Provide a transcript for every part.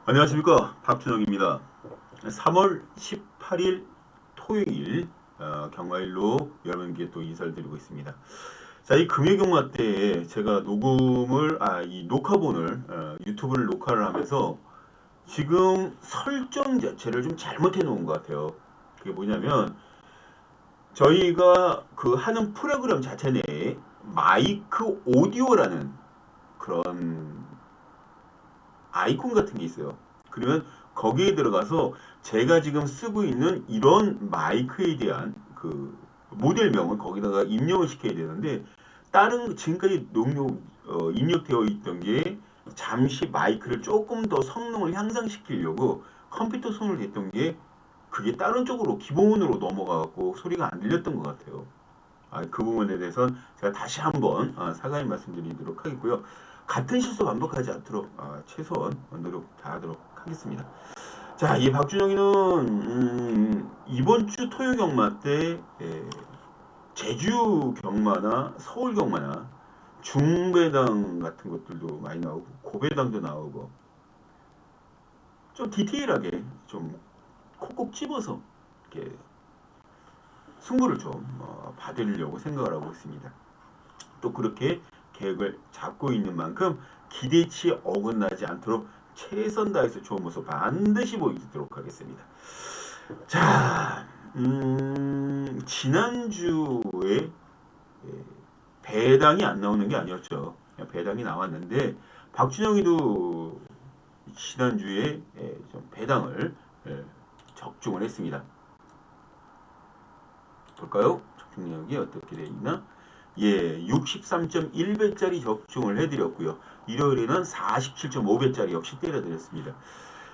안녕하십니까, 박준영입니다. 3월 18일 토요일 경마일로 여러분께 또 인사를 드리고 있습니다. 자, 이 금요경마 때 제가 이 녹화본을 유튜브를 녹화를 하면서 지금 설정 자체를 좀 잘못해 놓은 것 같아요. 그게 뭐냐면 저희가 그 하는 프로그램 자체 내에 마이크 오디오라는 그런 아이콘 같은 게 있어요. 그러면 거기에 들어가서 제가 지금 쓰고 있는 이런 마이크에 대한 그 모델명을 거기다가 입력을 시켜야 되는데 다른 지금까지 입력되어 있던 게 잠시 마이크를 조금 더 성능을 향상시키려고 컴퓨터 손을 댔던 게 그게 다른 쪽으로 기본으로 넘어가고 소리가 안 들렸던 것 같아요. 그 부분에 대해서는 제가 다시 한번 사과의 말씀드리도록 하겠고요. 같은 실수 반복하지 않도록 최소한 노력 다하도록 하겠습니다. 자, 이 박준영이는 이번 주 토요 경마 때 제주 경마나 서울 경마나 중배당 같은 것들도 많이 나오고 고배당도 나오고 좀 디테일하게 좀 콕콕 집어서 이렇게 승부를 좀 받으려고 생각을 하고 있습니다. 또 그렇게 계획을 잡고 있는 만큼 기대치에 어긋나지 않도록 최선 다해서 좋은 모습 반드시 보여드리도록 하겠습니다. 자, 지난주에 배당이 안 나오는 게 아니었죠. 배당이 나왔는데 박준영이도 지난주에 좀 배당을 적중을 했습니다. 볼까요? 적중력이 어떻게 되어 있나? 63.1배짜리 적중을 해드렸고요. 일요일에는 47.5배짜리 역시 때려드렸습니다.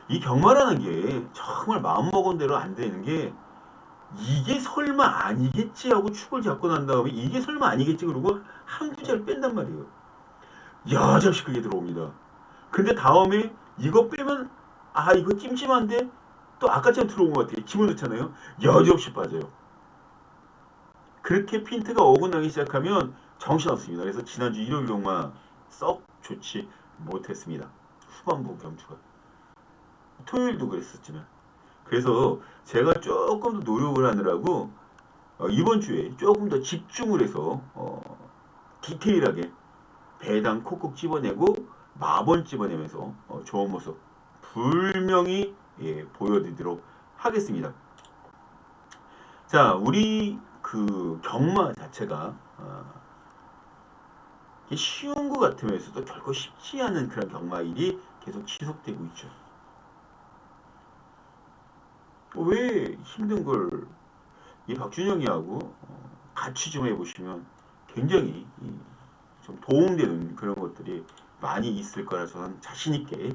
이 경마라는 게 정말 마음먹은 대로 안 되는 게 이게 설마 아니겠지 하고 축을 잡고 난 다음에 이게 설마 아니겠지 그러고 한 구자를 뺀단 말이에요. 여지없이 그게 들어옵니다. 근데 다음에 이거 빼면 이거 찜찜한데 또 아까처럼 들어온 것 같아요. 집어넣잖아요. 여지없이 빠져요. 그렇게 핀트가 어긋나기 시작하면 정신없습니다. 그래서 지난주 일요일 경마 썩 좋지 못했습니다. 후반부 경주가. 토요일도 그랬었지만. 그래서 제가 조금 더 노력을 하느라고 이번 주에 조금 더 집중을 해서 디테일하게 배당 콕콕 집어내고 마번 집어내면서 좋은 모습 분명히 보여드리도록 하겠습니다. 자, 우리 그 경마 자체가 쉬운 것 같으면서도 결코 쉽지 않은 그런 경마일이 계속 지속되고 있죠. 왜 힘든 걸 이 박준영이하고 같이 좀 해보시면 굉장히 좀 도움되는 그런 것들이 많이 있을 거라 저는 자신 있게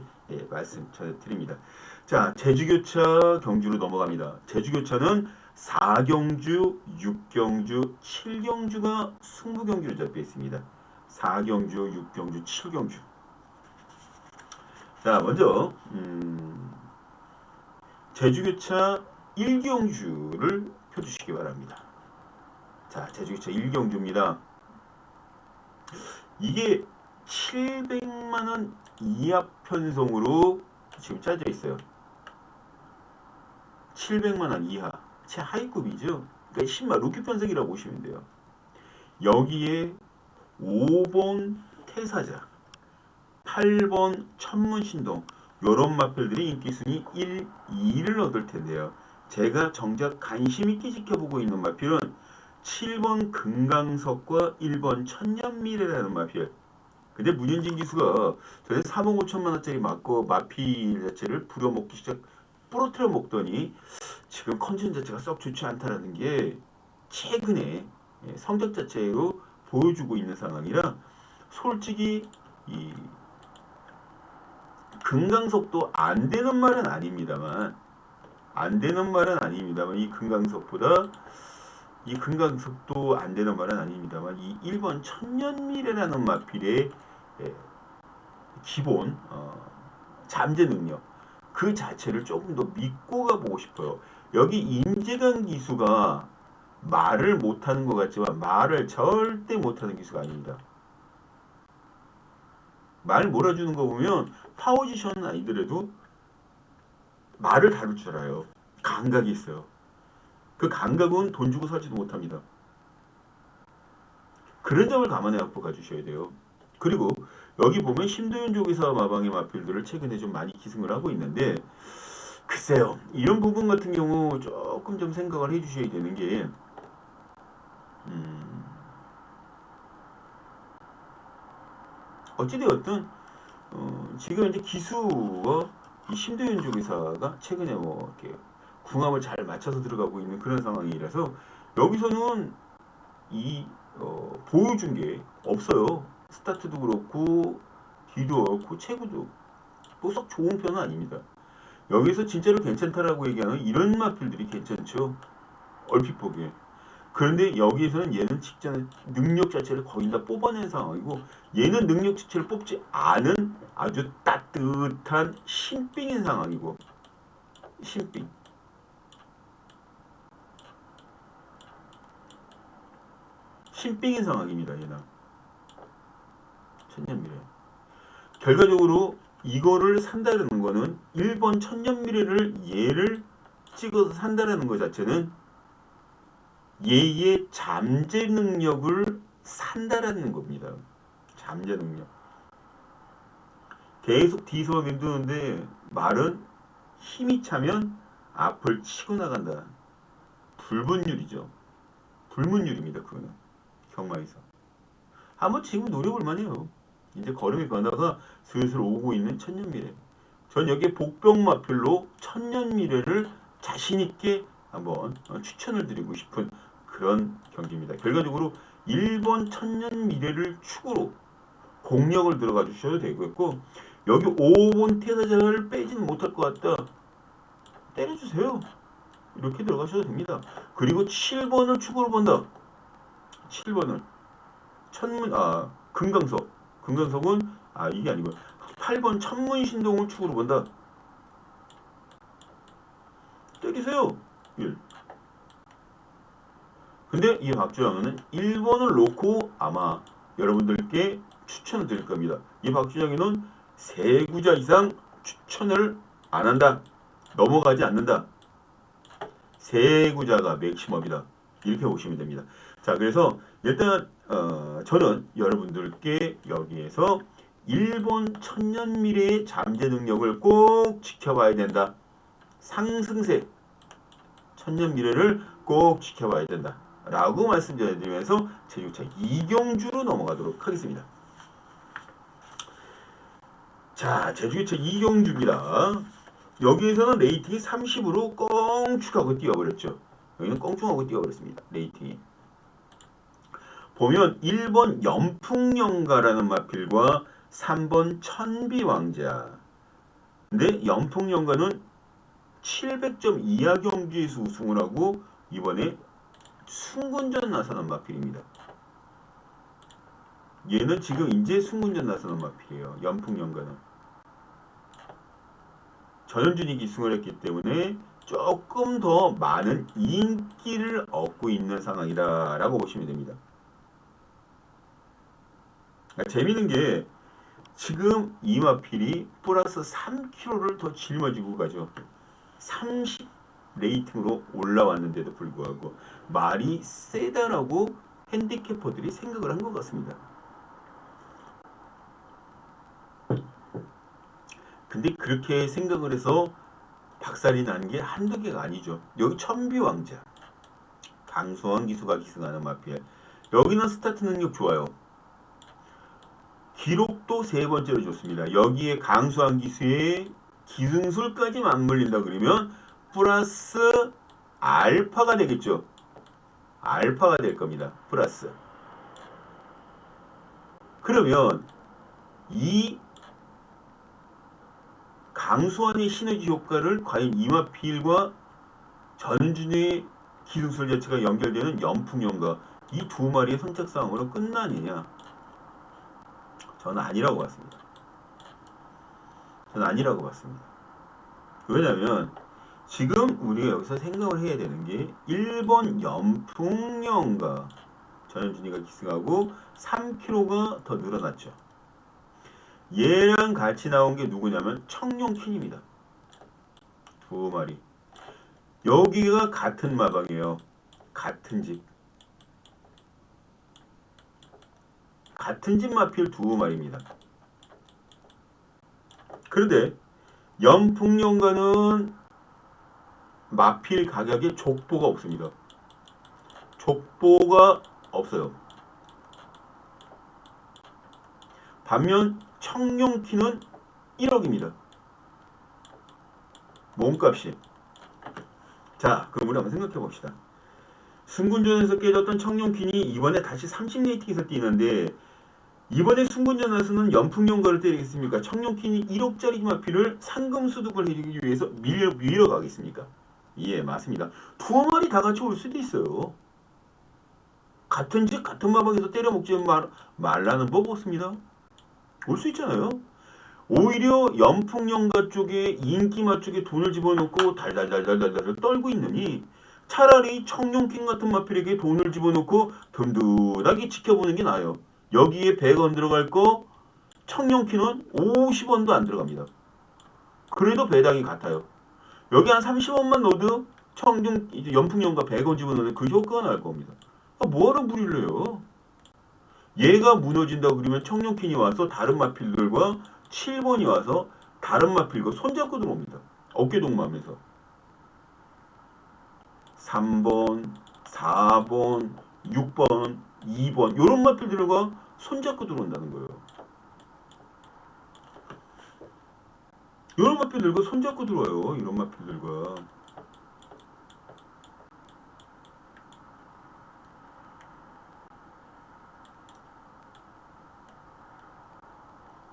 말씀 전해드립니다. 자, 제주교차 경주로 넘어갑니다. 제주교차는 4경주, 6경주, 7경주가 승부경주로 잡혀 있습니다. 4경주, 6경주, 7경주. 자, 먼저 제주교차 1경주를 펴주시기 바랍니다. 자, 제주교차 1경주입니다. 이게 700만원 이하 편성으로 지금 짜져 있어요. 700만원 이하. 최하위급이죠. 그러니까 10만 루키 편성이라고 보시면 돼요. 여기에 5번 태사자, 8번 천문신동 요런 마필들이 인기순위 1, 2를 얻을 텐데요. 제가 정작 관심 있게 지켜보고 있는 마필은 7번 금강석과 1번 천년미래라는 마필. 근데 문현진 기수가 전에 3억 5천만 원짜리 맞고 마필 자체를 부러뜨려 먹더니 지금 컨디션 자체가 썩 좋지 않다라는 게 최근에 성적 자체로 보여주고 있는 상황이라 솔직히 이 금강석도 안 되는 말은 아닙니다만 이 금강석도 안 되는 말은 아닙니다만 이 1번 천년미래라는 마필의 기본 잠재 능력 그 자체를 조금 더 믿고 가보고 싶어요. 여기 임재강 기수가 말을 못하는 것 같지만 말을 절대 못하는 기수가 아닙니다. 말 몰아주는 거 보면 파워지션은 아니더라도 말을 다룰 줄 알아요. 감각이 있어요. 그 감각은 돈 주고 사지도 못합니다. 그런 점을 감안해 갖고 가주셔야 돼요. 그리고 여기 보면 심도윤 조기사 마방의 마필들을 최근에 좀 많이 기승을 하고 있는데 글쎄요. 이런 부분 같은 경우 조금 좀 생각을 해주셔야 되는 게 어찌되었든 지금 이제 기수와 이 심도윤 조기사가 최근에 뭐 이렇게 궁합을 잘 맞춰서 들어가고 있는 그런 상황이라서 여기서는 이 보여준 게 없어요. 스타트도 그렇고 뒤도 그렇고 체구도 뭐썩 좋은 편은 아닙니다. 여기서 진짜로 괜찮다라고 얘기하는 이런 마필들이 괜찮죠. 얼핏 보기에. 그런데 여기에서는 얘는 직전에 능력 자체를 거의 다 뽑아낸 상황이고 얘는 능력 자체를 뽑지 않은 아주 따뜻한 신빙인 상황이고 신빙. 신빙인 상황입니다. 얘는. 천년미래. 결과적으로 이거를 산다는 거는 1번 천년미래를 얘를 찍어서 산다는 것 자체는 얘의 잠재 능력을 산다라는 겁니다. 잠재 능력. 계속 뒤서 맴도는데 말은 힘이 차면 앞을 치고 나간다. 불분율이죠. 불문율입니다. 그거는 경마에서. 한번 지금 노려볼 만해요. 이제 걸음이 변화가 슬슬 오고 있는 천년미래. 전 여기에 복병마필로 천년미래를 자신있게 한번 추천을 드리고 싶은 그런 경기입니다. 결과적으로 1번 천년미래를 축으로 공략을 들어가 주셔도 되겠고 여기 5번 태사자를 빼지는 못할 것 같다. 때려주세요. 이렇게 들어가셔도 됩니다. 그리고 7번을 축으로 본다. 7번을 금강석. 금강석은 이게 아니고 8번 천문신동을 축으로 본다. 때리세요. 1. 근데 이 박주영은 1번을 놓고 아마 여러분들께 추천을 드릴 겁니다. 이 박주영이는 3구자 이상 추천을 안 한다. 넘어가지 않는다. 3구자가 맥시멈이다. 이렇게 보시면 됩니다. 자, 그래서 일단 저는 여러분들께 여기에서 일본 천년미래의 잠재 능력을 꼭 지켜봐야 된다. 상승세 천년미래를 꼭 지켜봐야 된다. 라고 말씀드리면서 제6차 이경주로 넘어가도록 하겠습니다. 자, 제6차 이경주입니다. 여기에서는 레이팅이 30으로 껑축하고 뛰어버렸죠. 여기는 껑충하고 뛰어버렸습니다. 레이팅이. 보면 1번 연풍연가라는 마필과 3번 천비왕자. 근데 연풍연가는 700점 이하 경기에서 우승을 하고 이번에 순군전 나서는 마필입니다. 얘는 지금 이제 순군전 나서는 마필이에요. 연풍연가는. 전현준이 기승을 했기 때문에 조금 더 많은 인기를 얻고 있는 상황이다라고 보시면 됩니다. 그러니까 재미있는 게 지금 이 마필이 플러스 3kg를 더 짊어지고 가죠. 30 레이팅으로 올라왔는데도 불구하고 말이 세다라고 핸디캐퍼들이 생각을 한 것 같습니다. 근데 그렇게 생각을 해서 박살이 나는 게 한두 개가 아니죠. 여기 천비왕자, 강수원 기수가 기승하는 마필. 여기는 스타트 능력 좋아요. 기록도 3번째로 좋습니다. 여기에 강수한 기수의 기승술까지 맞물린다 그러면 플러스 알파가 되겠죠. 알파가 될 겁니다. 플러스. 그러면 이 강수환의 시너지 효과를 과연 이마필과 전준의 기승술 자체가 연결되는 연풍연가 이 두 마리의 선착상으로 끝나느냐? 저는 아니라고 봤습니다. 저는 아니라고 봤습니다. 왜냐하면 지금 우리가 여기서 생각을 해야 되는 게 1번 연풍연가 전현준이가 기승하고 3kg가 더 늘어났죠. 얘랑 같이 나온 게 누구냐면 청룡퀸입니다. 두 마리. 여기가 같은 마방이에요. 같은 집. 같은 집 마필 두 마리입니다. 그런데 연풍연가는 마필 가격에 족보가 없습니다. 족보가 없어요. 반면 청룡키는 1억입니다. 몸값이. 자, 그럼 우리 한번 생각해 봅시다. 승군전에서 깨졌던 청룡킨이 이번에 다시 30레이팅에서 뛰는데 이번에 승군전에서는 연풍연가를 때리겠습니까? 청룡킨이 1억짜리 마필을 상금수득을 해주기 위해서 밀어 가겠습니까? 예, 맞습니다. 두 마리 다 같이 올 수도 있어요. 같은 집 같은 마방에서 때려 먹지 말라는 법 없습니다. 올 수 있잖아요. 오히려 연풍연가 쪽에 인기마 쪽에 돈을 집어넣고 달달달달달달 떨고 있느니 차라리 청룡킨 같은 마필에게 돈을 집어넣고 든든하게 지켜보는 게 나아요. 여기에 100원 들어갈 거 청룡키는 50원도 안 들어갑니다. 그래도 배당이 같아요. 여기 한 30원만 넣어도 연풍연가 100원 집어넣는 그 효과가 날 겁니다. 뭐하러 무리를 해요? 얘가 무너진다 그러면 청룡킨이 와서 다른 마필들과 7번이 와서 다른 마필과 손잡고 들어옵니다. 어깨 동무하면서 3번, 4번, 6번, 2번 이런 마필들과 손잡고 들어온다는 거예요. 이런 마필들과 손잡고 들어와요. 이런 마필들과.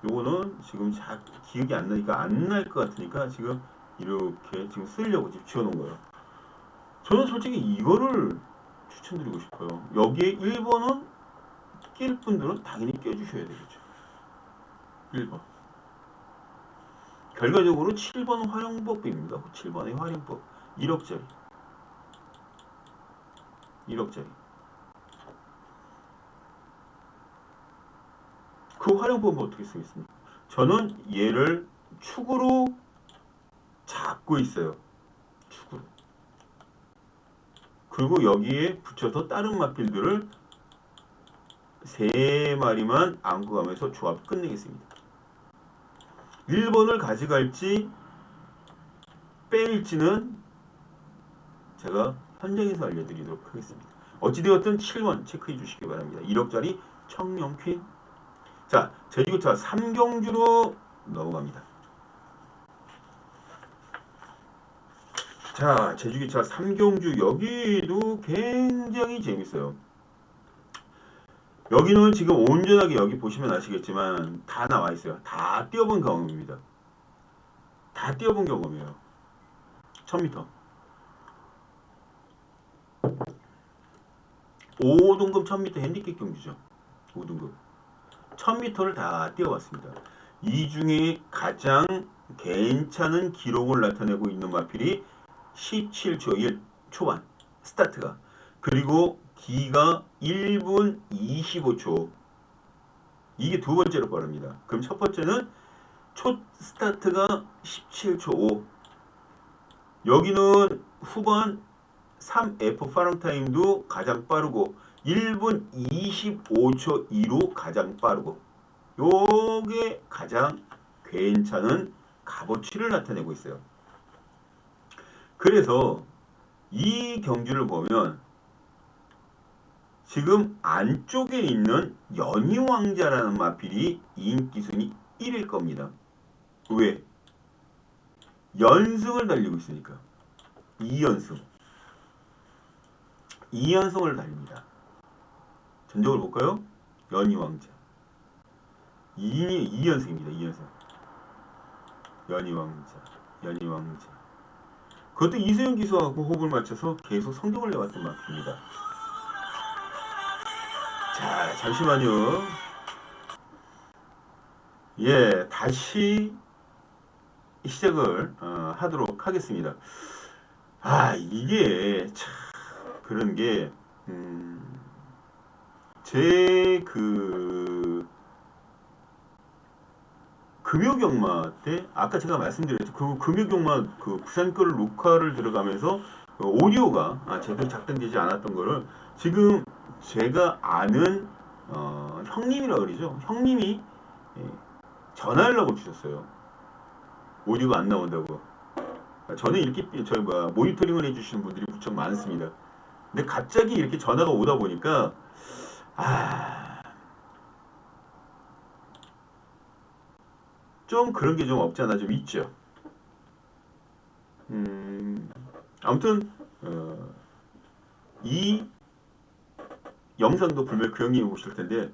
요거는 지금 기억이 안 나니까 안 날 것 같으니까 지금 이렇게 지금 쓰려고 지금 지어놓은 거예요. 저는 솔직히 이거를 추천드리고 싶어요. 여기에 1번은 낄 분들은 당연히 껴주셔야 되겠죠. 1번. 결과적으로 7번 활용법입니다. 7번의 활용법. 1억짜리. 1억짜리. 그 활용법은 어떻게 쓰겠습니까? 저는 얘를 축으로 잡고 있어요. 축으로. 그리고 여기에 붙여서 다른 마필들을 3마리만 안고 가면서 조합 끝내겠습니다. 1번을 가져갈지 뺄지는 제가 현장에서 알려드리도록 하겠습니다. 어찌되었든 7번 체크해 주시기 바랍니다. 1억짜리 청룡퀸. 자, 제주기차 3경주로 넘어갑니다. 자, 제주기차 3경주 여기도 굉장히 재밌어요. 여기는 지금 온전하게 여기 보시면 아시겠지만 다 나와 있어요. 다 뛰어본 경험입니다. 다 뛰어본 경험이에요. 1000m. 5등급 1000m 핸디캡 경주죠. 5등급. 1000m를 다 뛰어봤습니다. 이 중에 가장 괜찮은 기록을 나타내고 있는 마필이 17초 1 초반 스타트가, 그리고 기가 1분 25초. 이게 두 번째로 빠릅니다. 그럼 첫 번째는 초 스타트가 17초 5. 여기는 후반 3F 파랑타임도 가장 빠르고 1분 25초 2로 가장 빠르고, 요게 가장 괜찮은 값어치를 나타내고 있어요. 그래서 이 경주를 보면 지금 안쪽에 있는 연희왕자라는 마필이 인기순위 1일 겁니다. 왜? 연승을 달리고 있으니까. 2연승. 2연승을 달립니다. 전적을 볼까요? 연희왕자. 2연승입니다. 2연승. 연희왕자. 연희왕자. 그것도 이수영 기수하고 호흡을 맞춰서 계속 성적을 내왔던 마필입니다. 자, 잠시만요. 예, 다시 시작을 하도록 하겠습니다. 이게 참 그런 게 제 그 금요경마 때 아까 제가 말씀드렸죠. 그 금요경마 그 부산걸 루카를 들어가면서 그 오디오가 제대로 작동되지 않았던 거를 지금 제가 아는 형님이라 그러죠. 형님이 예, 전화 연락을 주셨어요. 오디오가 안 나온다고. 저는 이렇게 모니터링을 해주시는 분들이 무척 많습니다. 근데 갑자기 이렇게 전화가 오다 보니까 좀 그런 게 좀 없지 않아 좀 있죠. 아무튼 이 영상도 분명 그 형님이 보실 텐데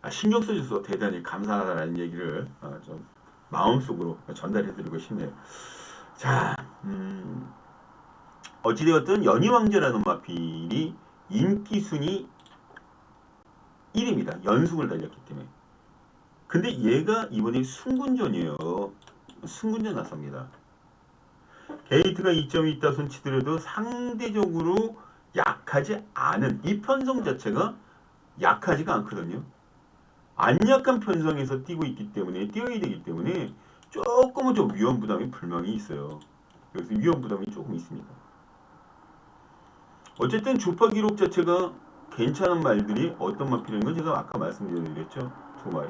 신경 써줘서 대단히 감사하다는 얘기를 좀 마음속으로 전달해드리고 싶네요. 자, 어찌되었든 연희왕자라는 마필이 인기 순위 1위입니다. 연승을 달렸기 때문에. 근데 얘가 이번에 승군전이에요. 승군전 나섭니다. 게이트가 2점이 있다 손치더라도 상대적으로 약하지 않은 이 편성 자체가 약하지가 않거든요. 안 약한 편성에서 뛰고 있기 때문에 뛰어야 되기 때문에 조금은 좀 위험 부담이 분명히 있어요. 여기서 위험 부담이 조금 있습니다. 어쨌든 주파 기록 자체가 괜찮은 말들이 어떤 마필인 건 제가 아까 말씀드렸죠. 두 마리.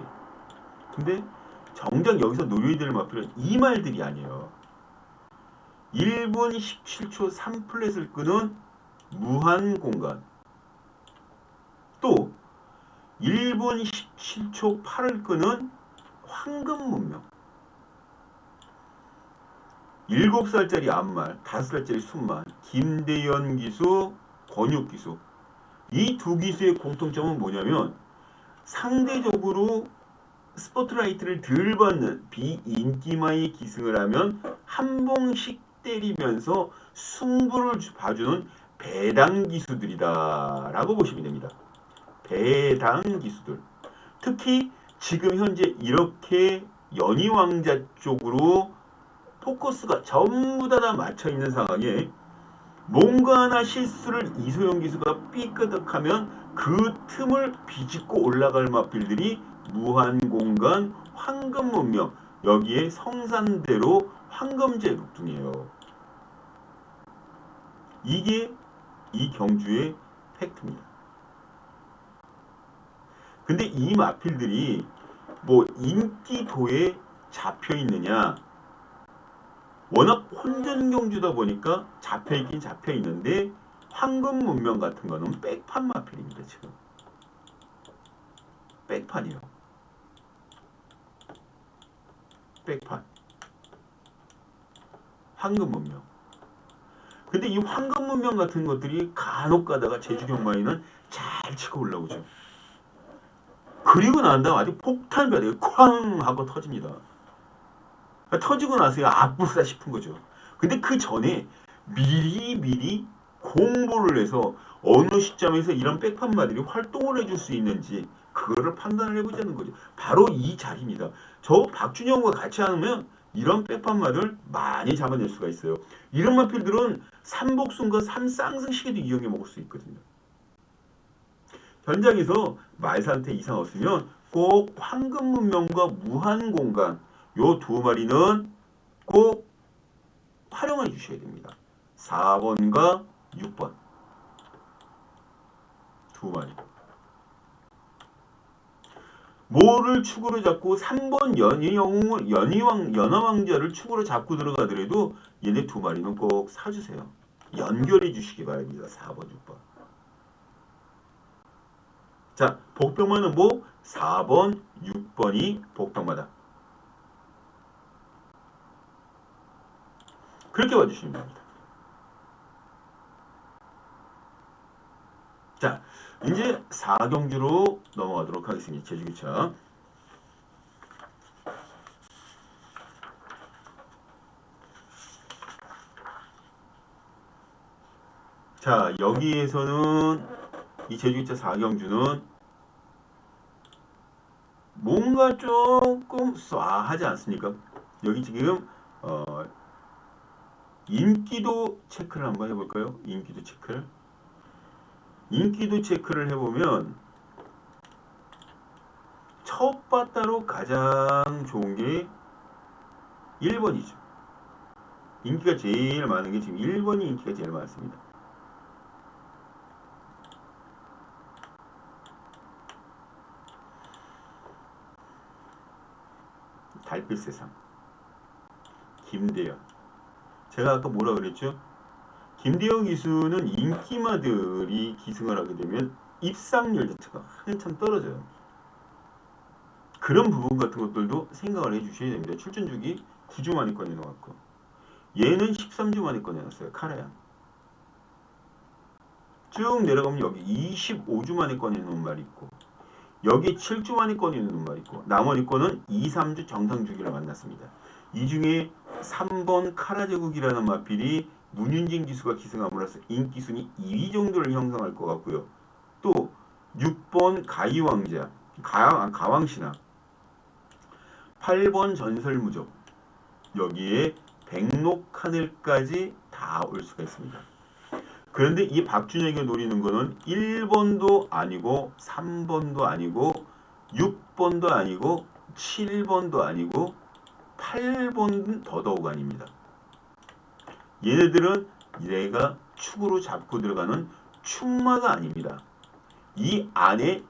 근데 정작 여기서 노려야 될 마필은 이 말들이 아니에요. 1분 17초 3플랫을 끄는 무한 공간. 또 1분 17초 8을 끄는 황금 문명. 7살짜리 암말, 5살짜리 순말, 김대현 기수, 권육 기수. 이 두 기수의 공통점은 뭐냐면 상대적으로 스포트라이트를 덜 받는 비인기마의 기승을 하면 한 봉씩 때리면서 승부를 봐주는 배당 기수들이다 라고 보시면 됩니다. 배당 기수들. 특히 지금 현재 이렇게 연희왕자 쪽으로 포커스가 전부 다 맞춰 있는 상황에 뭔가 하나 실수를 이소영 기수가 삐끄덕하면 그 틈을 비집고 올라갈 마필들이 무한공간, 황금문명, 여기에 성산대로 황금제국둥이에요. 이게 이 경주의 팩트입니다. 근데 이 마필들이 뭐 인기도에 잡혀 있느냐? 워낙 혼전 경주다 보니까 잡혀 있긴 잡혀 있는데 황금 문명 같은 거는 백판 마필입니다. 지금 백판이요. 백판. 황금 문명. 근데 이 황금 문명 같은 것들이 간혹 가다가 제주 경마에는 잘 치고 올라오죠. 그리고 난 다음 아주 폭탄별이 쾅 하고 터집니다. 터지고 나서야 아프다 싶은 거죠. 근데 그 전에 미리 공부를 해서 어느 시점에서 이런 백판마들이 활동을 해줄 수 있는지 그거를 판단을 해보자는 거죠. 바로 이 자리입니다. 저 박준영과 같이 하면 이런 백판마들 많이 잡아낼 수가 있어요. 이런 마필들은 3복순과 3쌍승시계도 이용해 먹을 수 있거든요. 현장에서 말사한테 이상 없으면 꼭 황금문명과 무한공간 요 두 마리는 꼭 활용해 주셔야 됩니다. 4번과 6번 두 마리. 뭐를 축으로 잡고 3번 연희왕자를 축으로 잡고 들어가더라도 얘네 두 마리는 꼭 사주세요. 연결해 주시기 바랍니다. 4번, 6번. 자, 복병마는 뭐? 4번, 6번이 복병마다. 그렇게 봐주시면 됩니다. 자, 이제 4경주로 넘어가도록 하겠습니다. 제주기차. 자, 여기에서는 이 제주기차 4경주는 뭔가 조금 쏴하지 않습니까? 여기 지금 인기도 체크를 한번 해볼까요? 인기도 체크를. 인기도 체크를 해보면 첫 바다로 가장 좋은 게 1번이죠. 인기가 제일 많은 게 지금 1번이 인기가 제일 많습니다. 달빛 세상. 김대현. 제가 아까 뭐라 그랬죠? 김대현 기수는 인기마들이 기승을 하게 되면 입상률 자체가 한참 떨어져요. 그런 부분 같은 것들도 생각을 해주셔야 됩니다. 출전 주기 9주 만에 꺼내놓았고 얘는 13주 만에 꺼내놨어요. 카라얀. 쭉 내려가면 여기 25주 만에 꺼내놓은 말이 있고 여기 7주 만에 꺼내놓은 말이 있고 나머지 거는 2, 3주 정상 주기를 만났습니다. 이 중에 3번 카라제국이라는 마필이 문윤진 기수가 기승함으로써 인기순위 2위 정도를 형성할 것 같고요. 또 6번 가이왕자, 가왕신화, 8번 전설무적, 여기에 백록하늘까지 다 올 수가 있습니다. 그런데 이 박준영이 노리는 거는 1번도 아니고 3번도 아니고 6번도 아니고 7번도 아니고 8번은 더더욱 아닙니다. 얘네들은 얘가 축으로 잡고 들어가는 축마가 아닙니다. 이 안에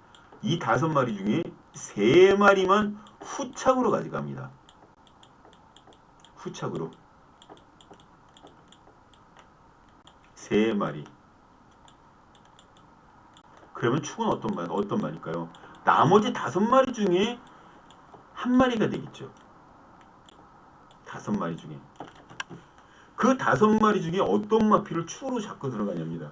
이 5마리 중에 3마리만 후착으로 가져갑니다. 후착으로 3마리. 그러면 축은 어떤 말일까요? 나머지 5마리 중에 1마리가 되겠죠. 5마리 중에. 그 5마리 중에 어떤 마필을 축으로 잡고 들어가냐입니다.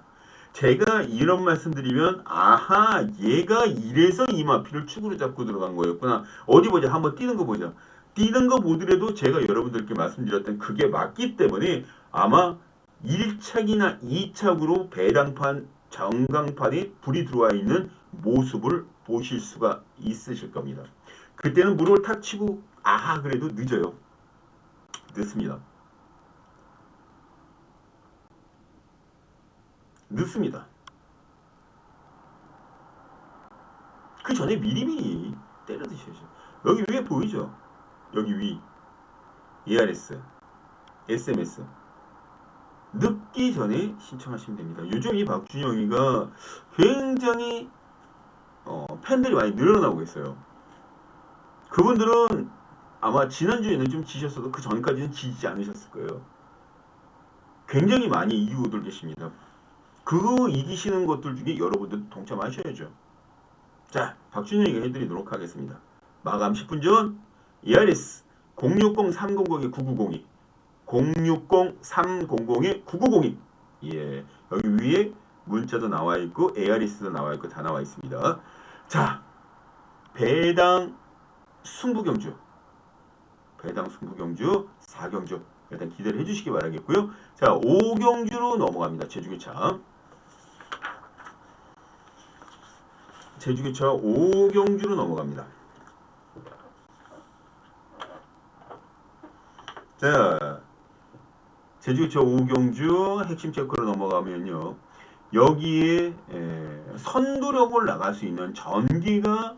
제가 이런 말씀드리면 아하 얘가 이래서 이 마필을 축으로 잡고 들어간 거였구나. 어디 보자. 한번 뛰는 거 보자. 뛰는 거 보더라도 제가 여러분들께 말씀드렸던 그게 맞기 때문에 아마 1착이나 2착으로 배당판, 정강판에 불이 들어와 있는 모습을 보실 수가 있으실 겁니다. 그때는 물을 탁 치고 아하 그래도 늦어요. 늦습니다. 늦습니다. 그 전에 미리미리 때려 드셔야죠. 여기 위에 보이죠? 여기 위 ARS, SMS 늦기 전에 신청하시면 됩니다. 요즘 이 박준영이가 굉장히 팬들이 많이 늘어나고 있어요. 그분들은 아마 지난주에는 좀 지셨어도 그 전까지는 지지 않으셨을 거예요. 굉장히 많이 이기고들 계십니다. 그거 이기시는 것들 중에 여러분들 동참하셔야죠. 자, 박준영이가 해드리도록 하겠습니다. 마감 10분 전 ARS 060-300-9902 060-300-9902 예, 여기 위에 문자도 나와 있고 ARS도 나와 있고 다 나와 있습니다. 자, 배당 승부경주 4경주 일단 기대를 해주시기 바라겠고요. 자, 5경주로 넘어갑니다. 제주교차 5경주로 넘어갑니다. 자, 제주교차 5경주 핵심 체크로 넘어가면요. 여기에 선두력을 나갈 수 있는 전기가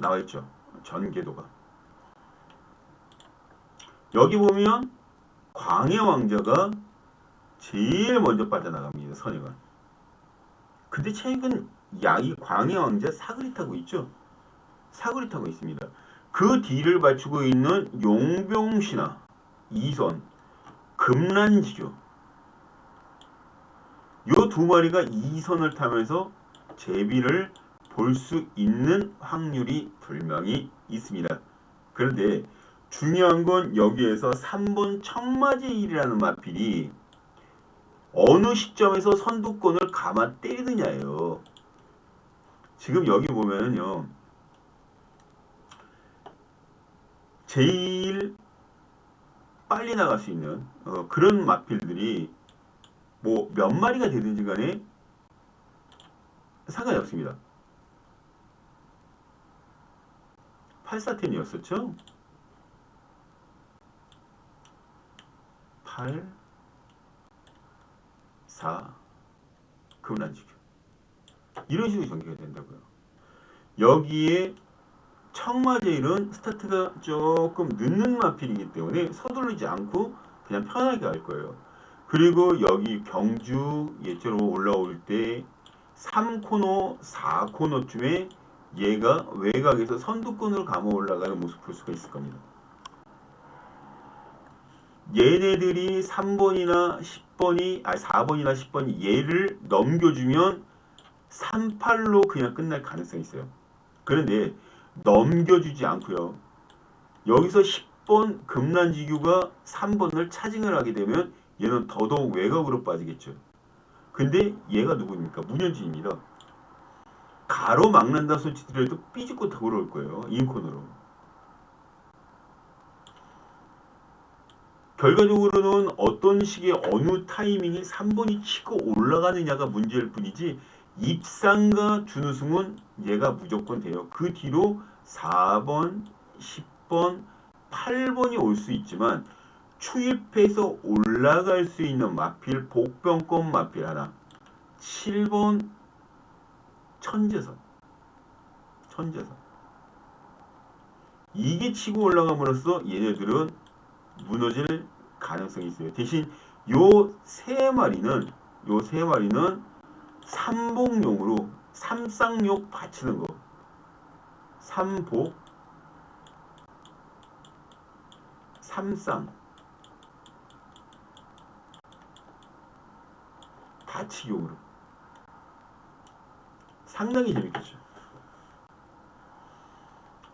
나와 있죠. 전개도가. 여기 보면 광해 왕자가 제일 먼저 빠져나갑니다. 선회가. 근데 최근 이 광해 왕자 사거리 타고 있죠. 사거리 타고 있습니다. 그 뒤를 받치고 있는 용병신화 2선 금란지교 요 2마리가 2선을 타면서 제비를 볼 수 있는 확률이 분명히 있습니다. 그런데 중요한 건 여기에서 3번 청마제일이라는 마필이 어느 시점에서 선두권을 감아 때리느냐예요. 지금 여기 보면은요. 제일 빨리 나갈 수 있는 그런 마필들이 뭐 몇 마리가 되든지 간에 상관이 없습니다. 8410이었었죠? 8, 4, 금란지교 이런 식으로 전개가 된다고요. 여기에 청마제일은 스타트가 조금 늦는 마필이기 때문에 서두르지 않고 그냥 편하게 갈 거예요. 그리고 여기 경주 예체로 올라올 때 3코너, 4코너쯤에 얘가 외곽에서 선두권으로 감아 올라가는 모습 볼 수가 있을 겁니다. 얘네들이 3번이나 10번이, 4번이나 10번이 얘를 넘겨주면 38로 그냥 끝날 가능성이 있어요. 그런데 넘겨주지 않고요. 여기서 10번 금란지규가 3번을 차징을 하게 되면 얘는 더더욱 외곽으로 빠지겠죠. 근데 얘가 누구입니까? 문현진입니다. 가로막는다 소치더라도 삐집고 돌아올 거예요. 인코너로. 결과적으로는 어떤 식의 어느 타이밍에 3번이 치고 올라가느냐가 문제일 뿐이지 입상과 준우승은 얘가 무조건 돼요. 그 뒤로 4번, 10번, 8번이 올 수 있지만 추입해서 올라갈 수 있는 마필, 복병권 마필 하나. 7번 천재선. 이게 치고 올라감으로써 얘네들은 무너질 가능성이 있어요. 대신 요 세 마리는 삼복용으로 삼쌍욕 받치는 거. 삼복, 삼쌍 받치용으로 상당히 재밌겠죠.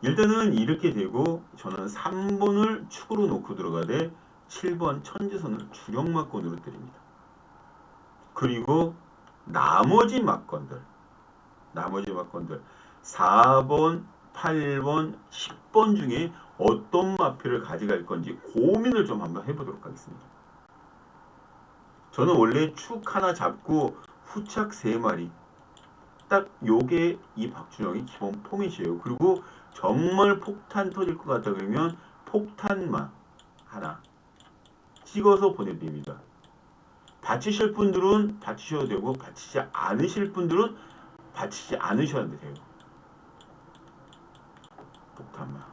일단은 이렇게 되고 저는 3번을 축으로 놓고 들어가되 7번 천재선을 주력막건으로 때립니다. 그리고 나머지 막건들 4번, 8번, 10번 중에 어떤 마표를 가져갈 건지 고민을 좀 한번 해보도록 하겠습니다. 저는 원래 축 하나 잡고 후착 3마리 딱 요게 이 박준영의 기본 포맷이에요. 그리고 정말 폭탄 터질 것 같다 그러면 폭탄마 하나 찍어서 보내드립니다. 받치실 분들은 받치셔도 되고 받치지 않으실 분들은 받치지 않으셔도 돼요. 폭탄마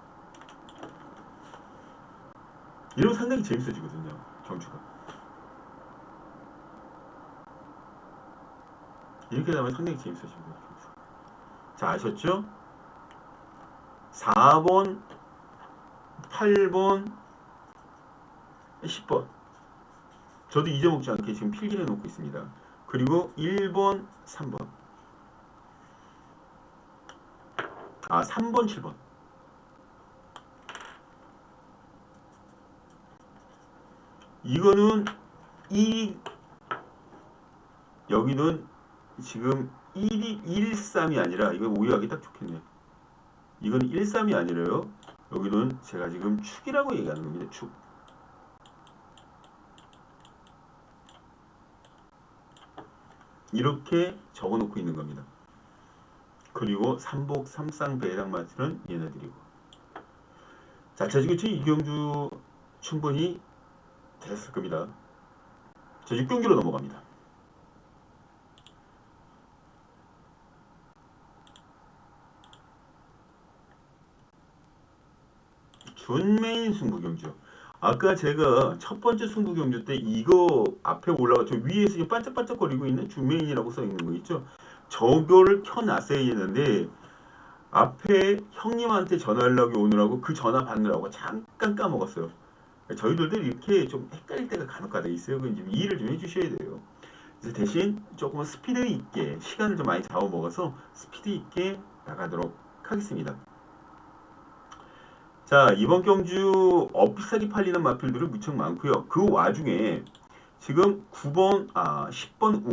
이러면 상당히 재밌어지거든요. 경주가 이렇게 되면 상당히 재밌어집니다. 자, 아셨죠? 4번, 8번, 10번 저도 잊어먹지 않게 지금 필기를 해놓고 있습니다. 그리고 1번, 3번 3번, 7번 이거는 여기는 지금 113이 아니라 이거 오해하기 딱 좋겠네. 이건 13이 아니라요. 여기는 제가 지금 축이라고 얘기하는 겁니다. 축. 이렇게 적어놓고 있는 겁니다. 그리고 삼복, 삼쌍, 배당 마트는 얘네들이고. 자, 지금 이경주 충분히 됐을 겁니다. 자, 6경기로 넘어갑니다. 준메인 승부경주. 아까 제가 첫 번째 승부경주 때 이거 앞에 올라가 저 위에서 반짝반짝거리고 있는 준메인이라고 써 있는 거 있죠? 저거를 켜놨어야 했는데 앞에 형님한테 전화하려고 오느라고 그 전화 받느라고 잠깐 까먹었어요. 저희들도 이렇게 좀 헷갈릴 때가 간혹가다 있어요. 그 이해를 좀 해주셔야 돼요. 그래서 대신 조금 스피드 있게 시간을 좀 많이 잡아먹어서 스피드 있게 나가도록 하겠습니다. 자, 이번 경주 비싸게 팔리는 마필들이 무척 많고요. 그 와중에 지금 9번, 10번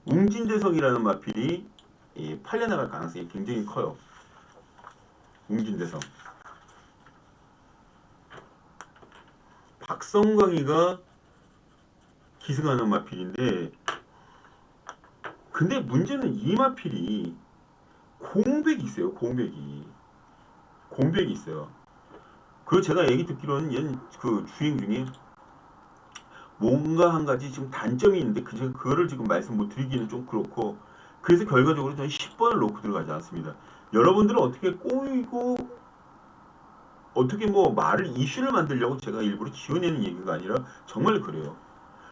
웅진대성이라는 마필이 팔려나갈 가능성이 굉장히 커요. 웅진대성. 박성광이가 기승하는 마필인데, 근데 문제는 이 마필이 공백이 있어요. 공백이 있어요. 그 제가 얘기 듣기로는 얘는 그 주행 중에 뭔가 한 가지 지금 단점이 있는데 그거를 지금 말씀 못 드리기는 좀 그렇고 그래서 결과적으로 저는 10번을 놓고 들어가지 않습니다. 여러분들은 어떻게 꼬이고 어떻게 뭐 말을 이슈를 만들려고 제가 일부러 지어내는 얘기가 아니라 정말 그래요.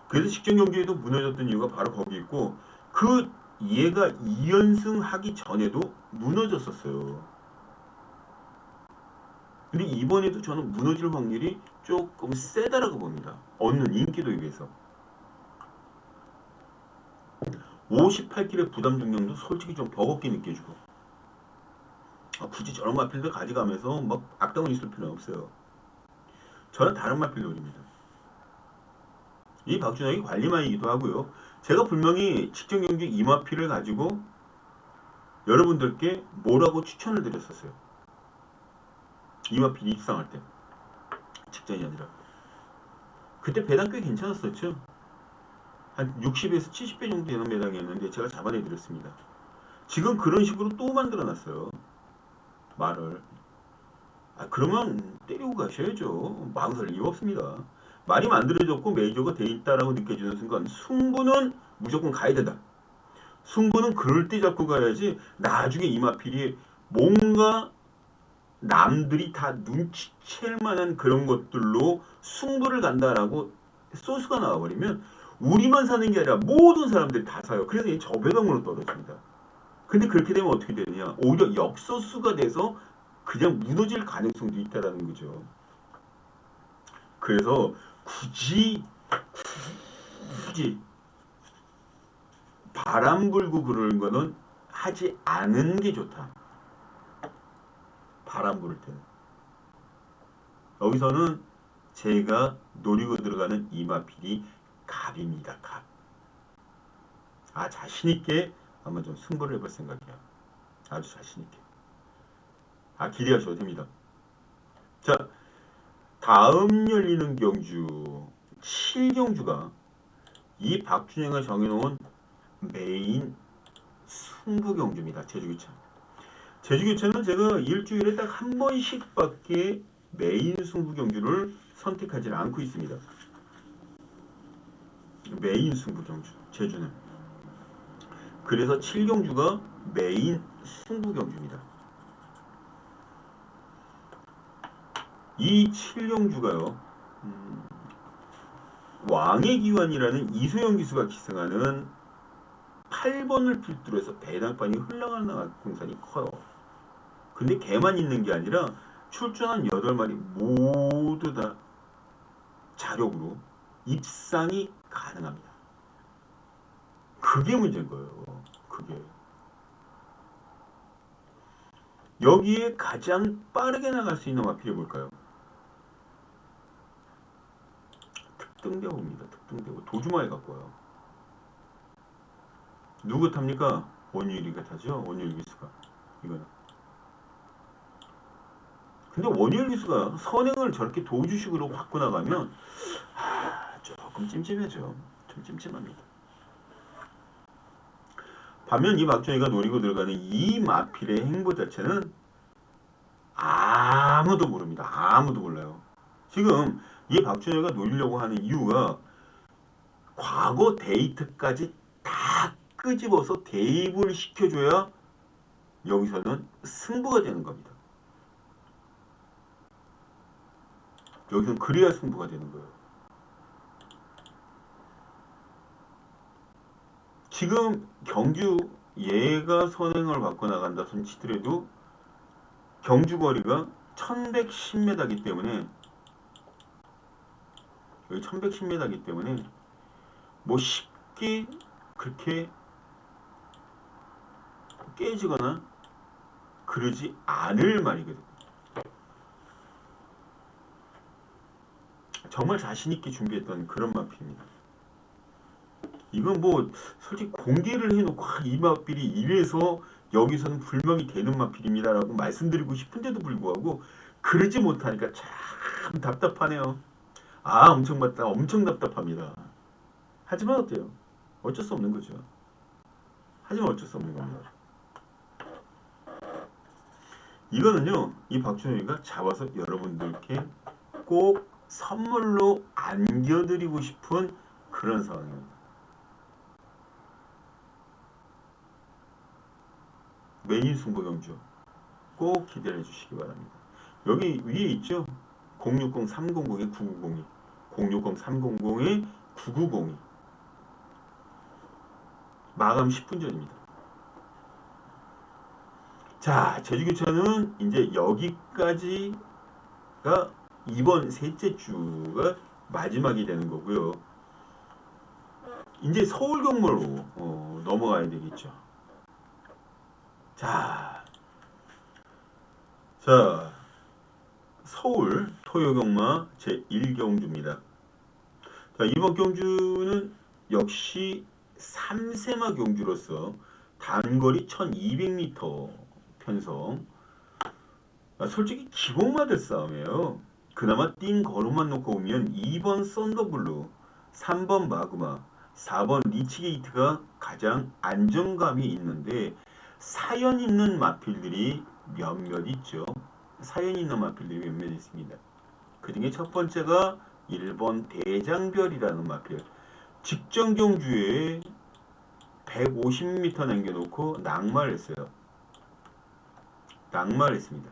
그래서 직전 경기에도 무너졌던 이유가 바로 거기 있고 그 얘가 2연승 하기 전에도 무너졌었어요. 근데 이번에도 저는 무너질 확률이 조금 세다라고 봅니다. 얻는 인기도에 비해서. 58kg 부담 중량도 솔직히 좀 버겁게 느껴지고 굳이 저런 마필드 가져가면서 막 악당은 있을 필요는 없어요. 저는 다른 마필 노립니다. 이 박준영이 관리만이기도 하고요. 제가 분명히 직전 경기 이마필을 가지고 여러분들께 뭐라고 추천을 드렸었어요. 이마필이 입상할 때. 직전이 아니라. 그때 배당 꽤 괜찮았었죠. 한 60에서 70배 정도 되는 배당이었는데 제가 잡아내드렸습니다. 지금 그런 식으로 또 만들어놨어요. 말을. 그러면 때리고 가셔야죠. 망설일 이유 없습니다. 말이 만들어졌고 메이저가 돼 있다라고 느껴지는 순간 승부는 무조건 가야 된다. 승부는 그럴 때 잡고 가야지 나중에 이마필이 뭔가 남들이 다 눈치챌 만한 그런 것들로 승부를 간다라고 소스가 나와버리면 우리만 사는 게 아니라 모든 사람들이 다 사요. 그래서 이 저배당으로 떨어집니다. 근데 그렇게 되면 어떻게 되느냐? 오히려 역소수가 돼서 그냥 무너질 가능성도 있다라는 거죠. 그래서 굳이 바람 불고 그러는 거는 하지 않은 게 좋다. 바람 부를 때는. 여기서는 제가 노리고 들어가는 이마필이 갑입니다. 갑. 자신있게 한번 좀 승부를 해볼 생각이야. 아주 자신있게. 기대하셔도 됩니다. 자, 다음 열리는 경주 7경주가 이 박준영이 정해놓은 메인 승부 경주입니다. 제주교차. 제주교차는 제가 일주일에 딱 한 번씩밖에 메인 승부 경주를 선택하지 않고 있습니다. 메인 승부 경주 제주는. 그래서 7경주가 메인 승부 경주입니다. 이 7경주가요. 왕의 기환이라는 이소영 기수가 기승하는 8번을 필두로 해서 배당반이 흘러가는 공산이 커요. 근데 걔만 있는 게 아니라 출전한 8마리 모두 다 자력으로 입상이 가능합니다. 그게 문제인 거예요. 그게. 여기에 가장 빠르게 나갈 수 있는 마필이 뭘까요? 특등대호입니다. 특등대호. 도주마에 갖고 와요. 누구 탑니까? 원유일이가 타죠. 원유일 기수가. 이거는. 근데 원유일 기수가 선행을 저렇게 도주식으로 갖고 나가면 조금 찜찜해져. 좀 찜찜합니다. 반면 이 박준희가 노리고 들어가는 이 마필의 행보 자체는 아무도 모릅니다. 아무도 몰라요. 지금 이 박준희가 노리려고 하는 이유가 과거 데이트까지 다 끄집어서 대입을 시켜줘야 여기서는 승부가 되는 겁니다. 여기서는 그래야 승부가 되는 거예요. 지금 경주 얘가 선행을 받고 나간다 손 치더라도 경주 거리가 1110m이기 때문에 여기 1110m이기 때문에 뭐 쉽게 그렇게 깨지거나 그러지 않을 말이거든요. 정말 자신있게 준비했던 그런 마필입니다. 이건 뭐 솔직히 공개를 해놓고 이 마필이 이래서 여기서는 불명이 되는 마필입니다 라고 말씀드리고 싶은데도 불구하고 그러지 못하니까 참 답답하네요. 엄청 맞다. 엄청 답답합니다. 하지만 어때요? 어쩔 수 없는 거죠. 하지만 어쩔 수 없는 겁니다. 이거는요, 이 박준영이가 잡아서 여러분들께 꼭 선물로 안겨드리고 싶은 그런 상황입니다. 메인 승부 경주 꼭 기대를 해주시기 바랍니다. 여기 위에 있죠? 060-300에 9902, 060-300에 9902. 마감 10분 전입니다. 자, 제주교차는 이제 여기까지가 이번 셋째 주가 마지막이 되는 거고요. 이제 서울 경마로 넘어가야 되겠죠. 자, 서울 토요 경마 제 1경주입니다. 자, 이번 경주는 역시 3세마 경주로서 단거리 1200m 편성. 솔직히 기복마들 싸움이에요. 그나마 띵 걸음만 놓고 보면 2번 썬더블루, 3번 마그마, 4번 리치게이트가 가장 안정감이 있는데 사연 있는 마필들이 몇몇 있죠. 사연 있는 마필들이 몇몇 있습니다. 그 중에 첫 번째가 1번 대장별이라는 마필. 직전 경주에 150m 남겨놓고 낙마를 했어요. 낙마를 했습니다.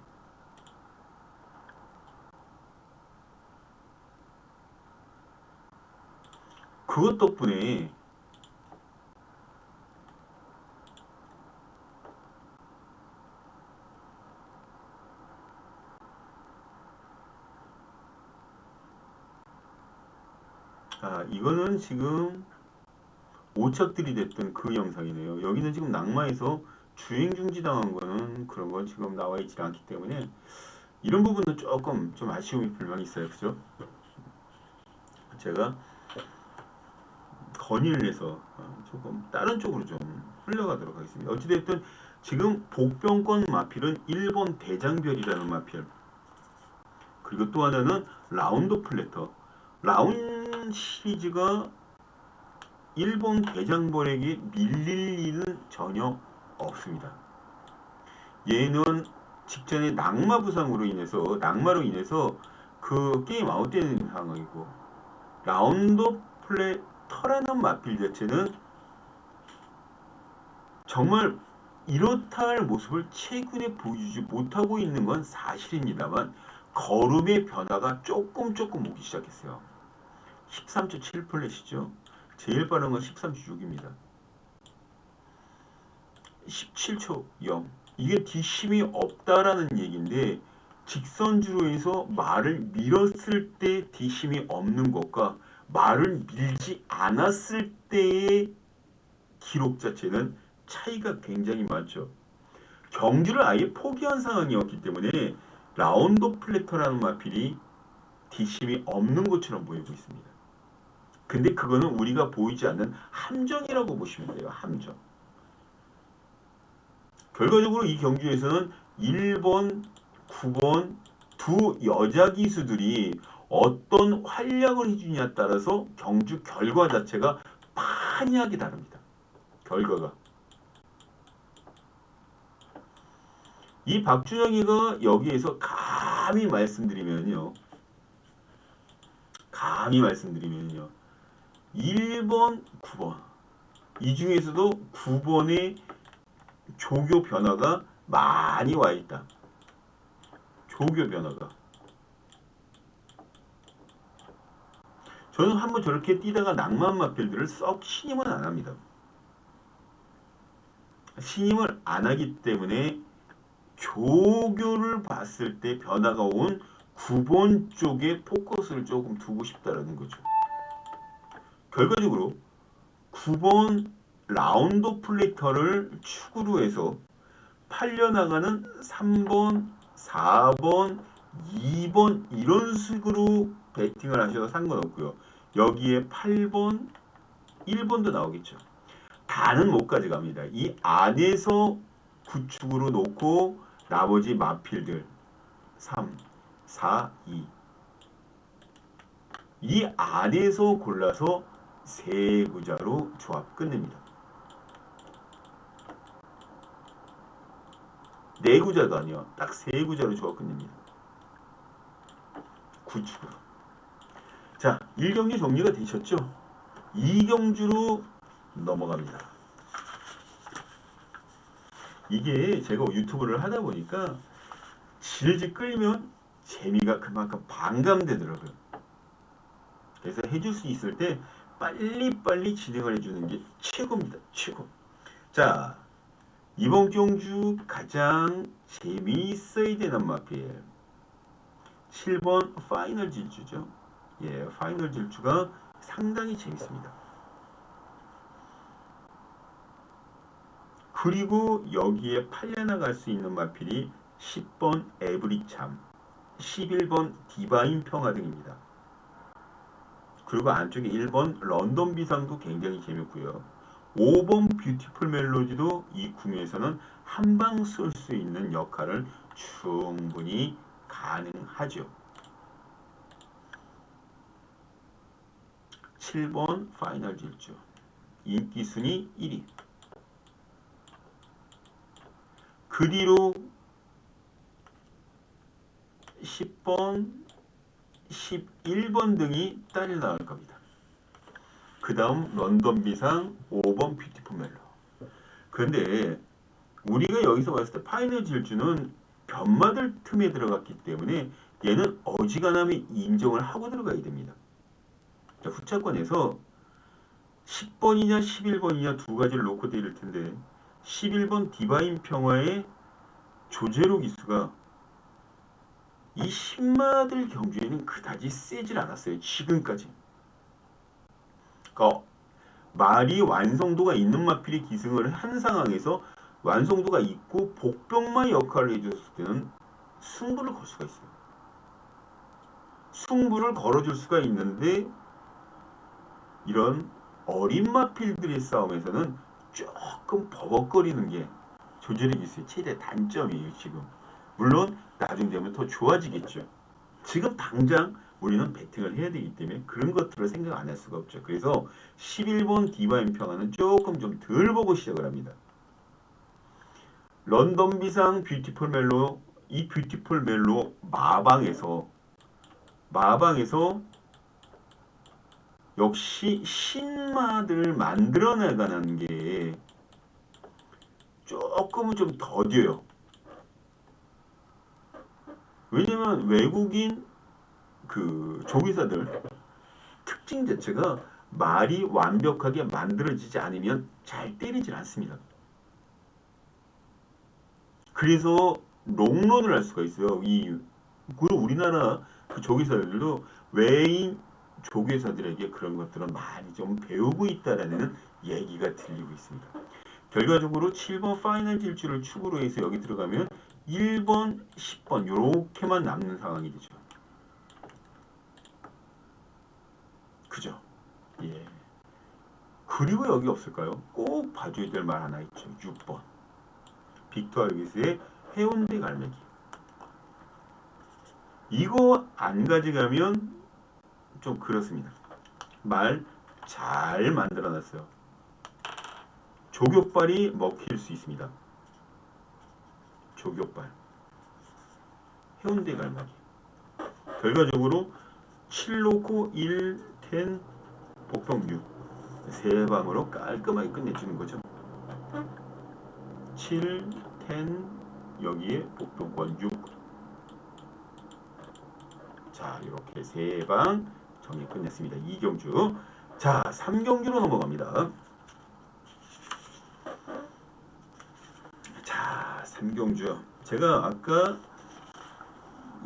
그것 덕분에 이거는 지금 오착들이 됐던 그 영상이네요. 여기는 지금 낙마에서 주행 중지당한 거는 그런 건 지금 나와 있지 않기 때문에 이런 부분은 조금 좀 아쉬움이 분명히 있어요. 그죠? 제가 건의를 해서 조금 다른 쪽으로 좀 흘러가도록 하겠습니다. 어찌됐든 지금 복병권 마필은 1번 대장별이라는 마필, 그리고 또 하나는 라운드 플래터. 라운 시리즈가 1번 대장벌에게 밀릴 일은 전혀 없습니다. 얘는 직전에 낙마 부상으로 인해서 낙마로 인해서 그 게임 아웃되는 상황이고, 라운드 플래터라는 마필 자체는 정말 이렇다 할 모습을 최근에 보여주지 못하고 있는 건 사실입니다만 걸음의 변화가 조금 오기 시작했어요. 13.7 플랫이죠. 제일 빠른 건 13.6입니다. 17초 0. 이게 뒷심이 없다라는 얘기인데, 직선주로 해서 말을 밀었을 때 뒷심이 없는 것과 말을 밀지 않았을 때의 기록 자체는 차이가 굉장히 많죠. 경주를 아예 포기한 상황이었기 때문에 라운드 플래터라는 마필이 뒷심이 없는 것처럼 보이고 있습니다. 근데 그거는 우리가 보이지 않는 함정이라고 보시면 돼요. 함정. 결과적으로 이 경주에서는 1번, 9번 두 여자 기수들이 어떤 활약을 해주냐에 따라서 경주 결과 자체가 판이하게 다릅니다. 결과가. 이 박준영이가 여기에서 감히 말씀드리면요. 1번, 9번. 이 중에서도 9번의 조교 변화가 많이 와 있다. 조교 변화가. 저는 한번 저렇게 뛰다가 낭만 마필들을 썩 신임은 안 합니다. 신임을 안 하기 때문에 조교를 봤을 때 변화가 온 9번 쪽에 포커스를 조금 두고 싶다라는 거죠. 결과적으로 9번 라운드 플래터를 축으로 해서 팔려나가는 3번, 4번, 2번 이런 식으로 배팅을 하셔도 상관없고요. 여기에 8번, 1번도 나오겠죠. 다는 못 가져갑니다. 이 안에서 구축으로 놓고 나머지 마필들 3, 4, 2 이 안에서 골라서 세 구자로 조합 끝냅니다. 네 구자도 아니요. 딱 세 구자로 조합 끝냅니다. 구축으로. 자, 1경주 정리가 되셨죠? 2경주로 넘어갑니다. 이게 제가 유튜브를 하다 보니까 질질 끌면 재미가 그만큼 반감되더라고요. 그래서 해줄 수 있을 때 빨리빨리 진행을 해주는 게 최고입니다. 최고. 자, 이번 경주 가장 재미있어야 되는 마필 7번 파이널 질주죠. 예, 파이널 질주가 상당히 재밌습니다. 그리고 여기에 팔려나갈 수 있는 마필이 10번 에브리참, 11번 디바인 평화 등입니다. 그리고 안쪽에 1번 런던 비상도 굉장히 재밌고요. 5번 뷰티풀 멜로디도 이 구매에서는 한 방 쏠 수 있는 역할을 충분히 가능하죠. 7번 파이널 질주 인기 순위 1위. 그 뒤로 10번, 11번 등이 딸려 나올 겁니다. 그 다음 런던 비상 5번 뷰티풀 멜로. 그런데 우리가 여기서 봤을 때 파이널 질주는 변마들 틈에 들어갔기 때문에 얘는 어지간하면 인정을 하고 들어가야 됩니다. 후차권에서 10번이냐 11번이냐 두 가지를 놓고 드릴 텐데 11번 디바인 평화의 조제로 기수가 이 신마들 경주에는 그다지 세질 않았어요. 지금까지. 그러니까 말이 완성도가 있는 마필이 기승을 한 상황에서 완성도가 있고 복병마 역할을 해줬을 때는 승부를 걸 수가 있어요. 승부를 걸어줄 수가 있는데 이런 어린 마필들의 싸움에서는 조금 버벅거리는 게 조제리 기수의 최대 단점이에요. 지금. 물론 나중 되면 더 좋아지겠죠. 지금 당장 우리는 배팅을 해야 되기 때문에 그런 것들을 생각 안 할 수가 없죠. 그래서 11번 디바인 평화는 조금 좀 덜 보고 시작을 합니다. 런던 비상 뷰티풀 멜로, 이 뷰티풀 멜로 마방에서 역시 신마들 만들어내가는 게 조금은 좀 더뎌요. 왜냐면 외국인 그 조기사들 특징 자체가 말이 완벽하게 만들어지지 않으면 잘 때리질 않습니다. 그래서 롱런을 할 수가 있어요. 그리고 우리나라 그 조기사들도 외인 조교사들에게 그런 것들은 많이 좀 배우고 있다라는 얘기가 들리고 있습니다. 결과적으로 7번 파이널 질주를 축으로 해서 여기 들어가면 1번, 10번 이렇게만 남는 상황이 되죠. 그죠? 예. 그리고 여기 없을까요? 꼭 봐줘야 될 말 하나 있죠. 6번. 빅토아 유기스의 해운대 갈매기. 이거 안 가져가면 좀 그렇습니다. 말 잘 만들어놨어요. 조격발이 먹힐 수 있습니다. 조격발. 해운대 갈매기. 결과적으로 7 놓고 1, 10, 복병 6. 세 방으로 깔끔하게 끝내주는 거죠. 7, 10, 여기에 복병권 6. 자, 이렇게 세 방 정리 끝냈습니다. 2경주. 자, 3경주로 넘어갑니다. 자, 3경주. 제가 아까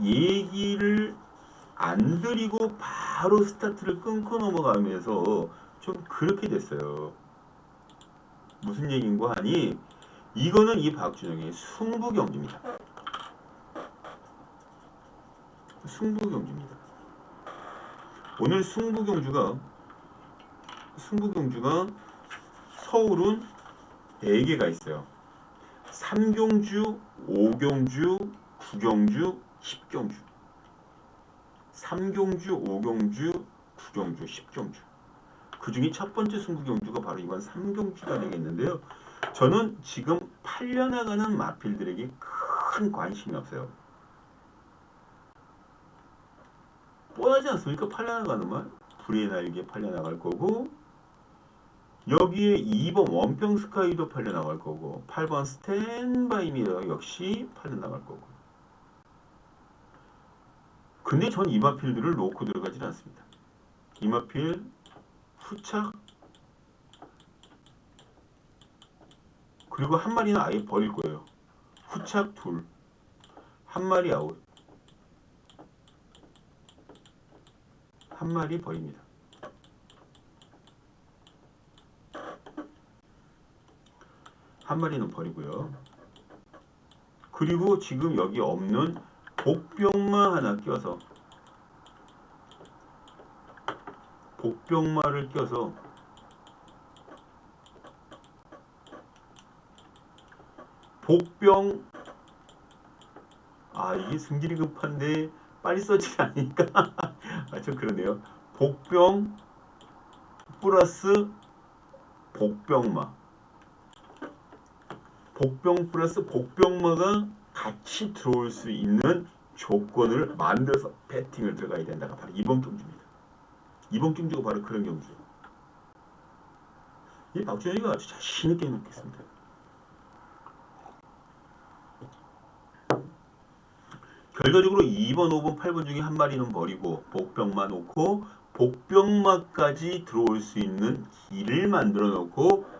얘기를 안 드리고 바로 스타트를 끊고 넘어가면서 좀 그렇게 됐어요. 무슨 얘기인고 하니 이거는 이 박준영의 승부경주입니다. 승부경주입니다. 오늘 승부경주가 서울은 4개가 있어요. 3경주, 5경주, 9경주, 10경주. 3경주, 5경주, 9경주, 10경주. 그 중에 첫 번째 승부경주가 바로 이번 3경주가 되겠는데요. 저는 지금 팔려나가는 마필들에게 큰 관심이 없어요. 뻔하지 않습니까? 팔려나가는 말? 불의 날개 팔려나갈 거고 여기에 2번 원평 스카이도 팔려 나갈 거고 8번 스탠바이 미러 역시 팔려 나갈 거고. 근데 전 이마필들을 놓고 들어가질 않습니다. 이마필 후착 그리고 한 마리는 아예 버릴 거예요. 후착 둘, 한 마리 아웃, 한 마리 버립니다. 한 마리는 버리고요. 그리고 지금 여기 없는 복병마 하나 껴서 복병마를 껴서 복병 이게 승질이 급한데 빨리 써지지 않으니까 좀 그러네요. 복병 플러스 복병마 복병 플러스 복병마가 같이 들어올 수 있는 조건을 만들어서 배팅을 들어가야 된다가 바로 이번 경주입니다. 이번 경주가 바로 그런 경주예요. 이 박준영이가 아주 자신 있게 해놓겠습니다. 결과적으로 2번, 5번, 8번 중에 한 마리는 버리고 복병마 놓고 복병마까지 들어올 수 있는 길을 만들어 놓고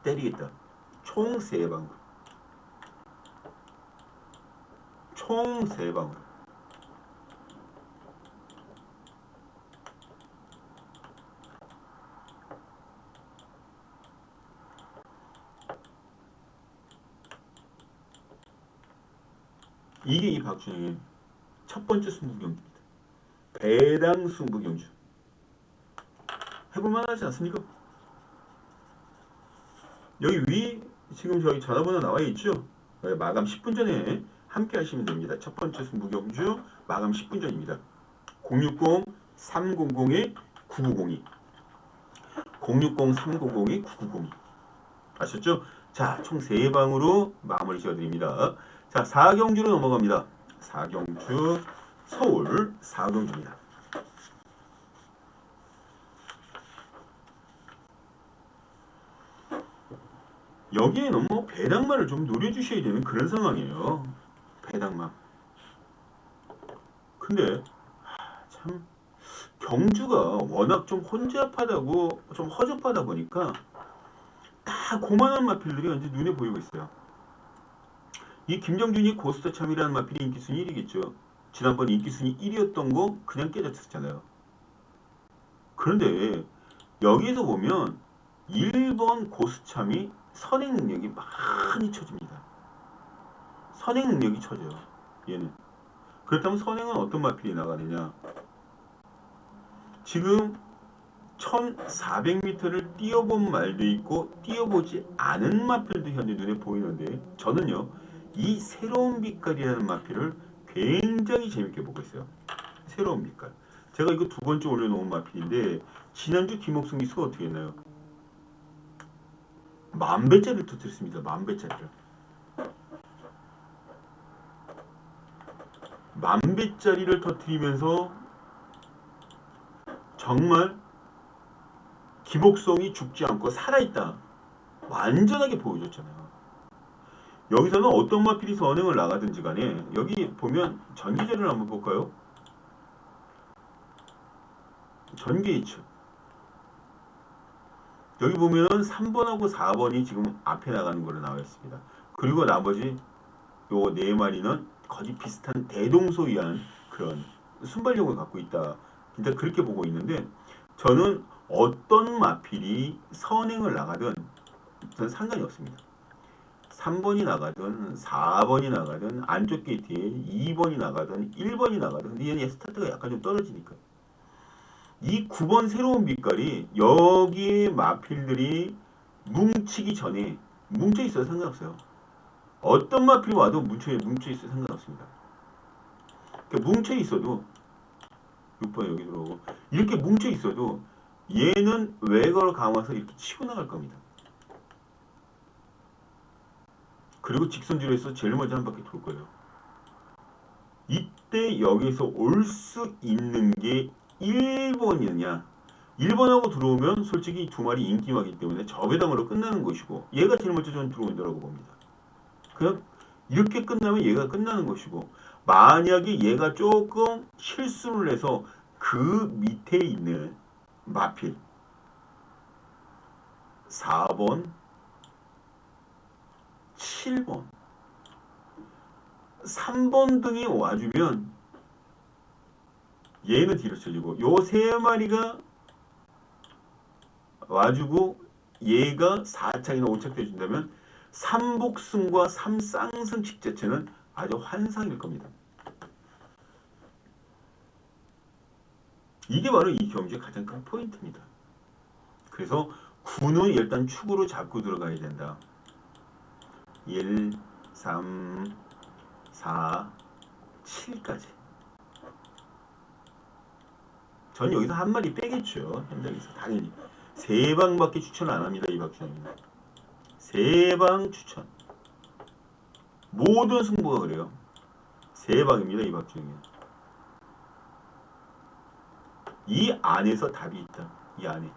때리겠다. 총 3방울. 총 3방울. 이게 이 박준영의 첫 번째 승부경주입니다. 배당 승부경주. 해볼만 하지 않습니까? 여기 위 지금 저희 전화번호 나와 있죠? 마감 10분 전에 함께 하시면 됩니다. 첫 번째 승부경주 마감 10분 전입니다. 060-300-9902 060-300-9902 아셨죠? 자, 총 3방으로 마무리 지어드립니다. 자, 4경주로 넘어갑니다. 4경주 서울 4경주입니다. 여기에는 뭐 배당만을 좀 노려주셔야 되는 그런 상황이에요. 배당만. 근데 참 경주가 워낙 좀 혼잡하다고 좀 허접하다 보니까 다 고만한 마필들이 이제 눈에 보이고 있어요. 이 김정준이 고스톱참이라는 마필이 인기순위 1위겠죠. 지난번 인기순위 1위였던 거 그냥 깨졌었잖아요. 그런데 여기에서 보면 1번 고스참이 선행 능력이 많이 쳐집니다. 선행 능력이 쳐져요. 얘는. 그렇다면 선행은 어떤 마필이 나가느냐. 지금 1400m를 뛰어본 말도 있고 뛰어보지 않은 마필도 현재 눈에 보이는데 저는요. 이 새로운 빛깔이라는 마필을 굉장히 재밌게 보고 있어요. 새로운 빛깔. 제가 이거 두 번째 올려놓은 마필인데 지난주 김옥승 기수가 어떻게 했나요? 10,000배짜리를 터뜨렸습니다. 10,000배짜리를. 10,000배짜리를 터뜨리면서 정말 김옥성이 죽지 않고 살아있다. 완전하게 보여줬잖아요. 여기서는 어떤 마필이 선행을 나가든지 간에 여기 보면 전기제를 한번 볼까요? 전기이츠. 여기 보면 3번하고 4번이 지금 앞에 나가는 걸로 나와 있습니다. 그리고 나머지 요 4마리는 거의 비슷한 대동소이한 그런 순발력을 갖고 있다. 일단 그렇게 보고 있는데 저는 어떤 마필이 선행을 나가든 저는 상관이 없습니다. 3번이 나가든 4번이 나가든 안쪽 게이트에 2번이 나가든 1번이 나가든 근데 얘는 스타트가 약간 좀 떨어지니까 이 9번 새로운 빛깔이 여기에 마필들이 뭉치기 전에 뭉쳐 있어도 상관없어요. 어떤 마필이 와도 뭉쳐 있어도 상관없습니다. 그러니까 뭉쳐 있어도 6번 여기 들어오고 이렇게 뭉쳐 있어도 얘는 외곽을 감아서 이렇게 치고 나갈 겁니다. 그리고 직선주로 해서 제일 먼저 한 바퀴 돌 거예요. 이때 여기서 올 수 있는 게 1번이느냐 1번하고 들어오면 솔직히 두 마리 인기마기 때문에 저배당으로 끝나는 것이고 얘가 제일 먼저 저는 들어온다고 봅니다. 그냥 이렇게 끝나면 얘가 끝나는 것이고 만약에 얘가 조금 실수를 해서 그 밑에 있는 마필 4번, 7번, 3번 등이 와주면 얘는 뒤로 쳐지고 요 세 마리가 와주고 얘가 4착이나 5착 돼준다면 3복승과 3쌍승 직자체는 아주 환상일 겁니다. 이게 바로 이 경주의 가장 큰 포인트입니다. 그래서 9는 일단 축으로 잡고 들어가야 된다. 1, 3, 4, 7까지. 전 여기서 한 마리 빼겠죠. 현장에서 당연히. 세 방밖에 추천 안 합니다. 이 박주영입니다. 세 방 추천. 모든 승부가 그래요. 세 방입니다. 이 박주영이. 이 안에서 답이 있다. 이 안에.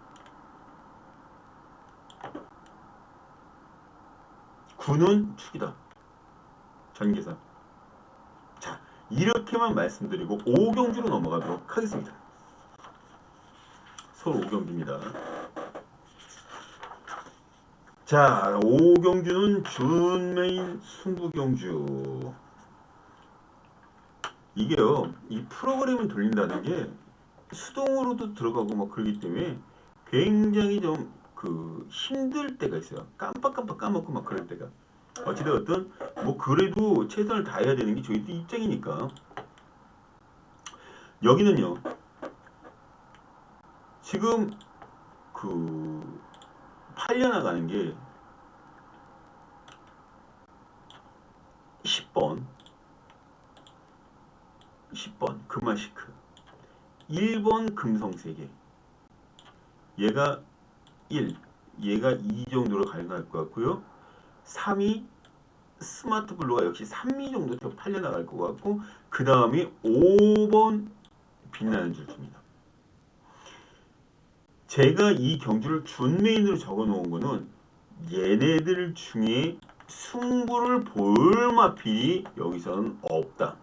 9는 축이다. 전계산. 자, 이렇게만 말씀드리고 5경주로 넘어가도록 하겠습니다. 서울 5경주입니다. 자, 5경주는 준메인 승부경주. 이게요, 이 프로그램을 돌린다는 게 수동으로도 들어가고 막 그러기 때문에 굉장히 좀 힘들 때가 있어요. 깜빡깜빡 까먹고 막 그럴 때가. 어찌되었든 뭐 그래도 최선을 다해야 되는 게 저희도 입장이니까. 여기는요, 지금 팔려나가는 게 10번 금화시크, 1번 금성세계, 얘가 1, 얘가 2 정도로 가능할 것 같고요. 3이 스마트블루가 역시 3미 정도 더 팔려나갈 것 같고, 그 다음에 5번 빛나는 줄입니다. 제가 이 경주를 준메인으로 적어 놓은 거는 얘네들 중에 승부를 볼 마필이 여기서는 없다.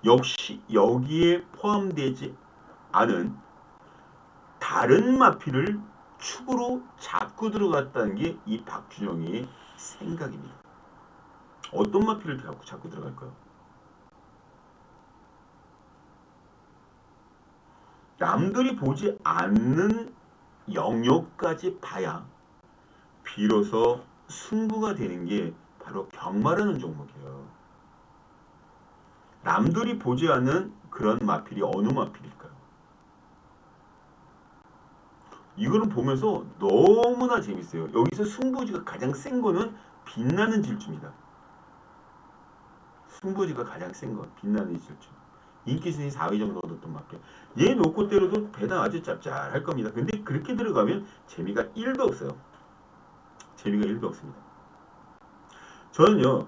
역시 여기에 포함되지 않은 다른 마필을 축으로 잡고 들어갔다는 게 이 박준영의 생각입니다. 어떤 마필을 잡고 들어갈까요? 남들이 보지 않는 영역까지 봐야 비로소 승부가 되는 게 바로 경마라는 종목이에요. 남들이 보지 않는 그런 마필이 어느 마필일까요? 이거는 보면서 너무나 재밌어요. 여기서 승부지가 가장 센 거는 빛나는 질주입니다. 승부지가 가장 센 건 빛나는 질주. 인기순위 4위 정도 얻었던 마필. 얘 놓고 때려도 배당 아주 짭짤할 겁니다. 근데 그렇게 들어가면 재미가 1도 없어요. 재미가 1도 없습니다. 저는요,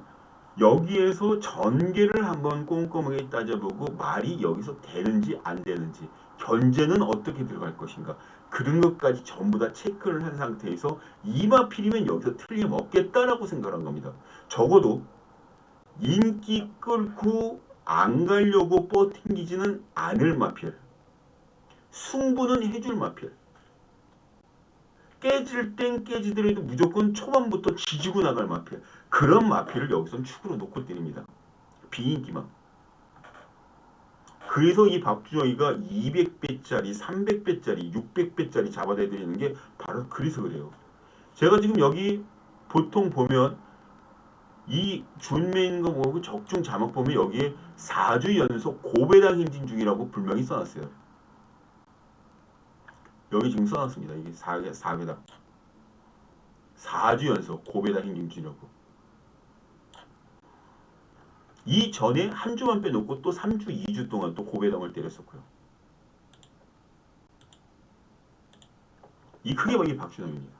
여기에서 전개를 한번 꼼꼼하게 따져보고 말이 여기서 되는지 안 되는지, 견제는 어떻게 들어갈 것인가, 그런 것까지 전부 다 체크를 한 상태에서 이 마필이면 여기서 틀림없겠다라고 생각한 겁니다. 적어도 인기 끌고 안 가려고 뻗팅기지는 않을 마필, 승부는 해줄 마필, 깨질 땐 깨지더라도 무조건 초반부터 지지고 나갈 마필, 그런 마필을 여기선 축으로 놓고 때립니다. 비인기만. 그래서 이 박주영이가 200배짜리, 300배짜리, 600배짜리 잡아내드리는 게 바로 그래서 그래요. 제가 지금 여기 보통 보면 이 준메인 거 보고 적중 자막 보면 여기에 4주 연속 고배당 행진 중이라고 분명히 써놨어요. 여기 지금 써놨습니다. 이게 4배당. 4주 연속 고배당 행진 중이라고. 이 전에 한 주만 빼놓고 또 3주, 2주 동안 또 고배당을 때렸었고요. 이 크게 보기 박준영입니다.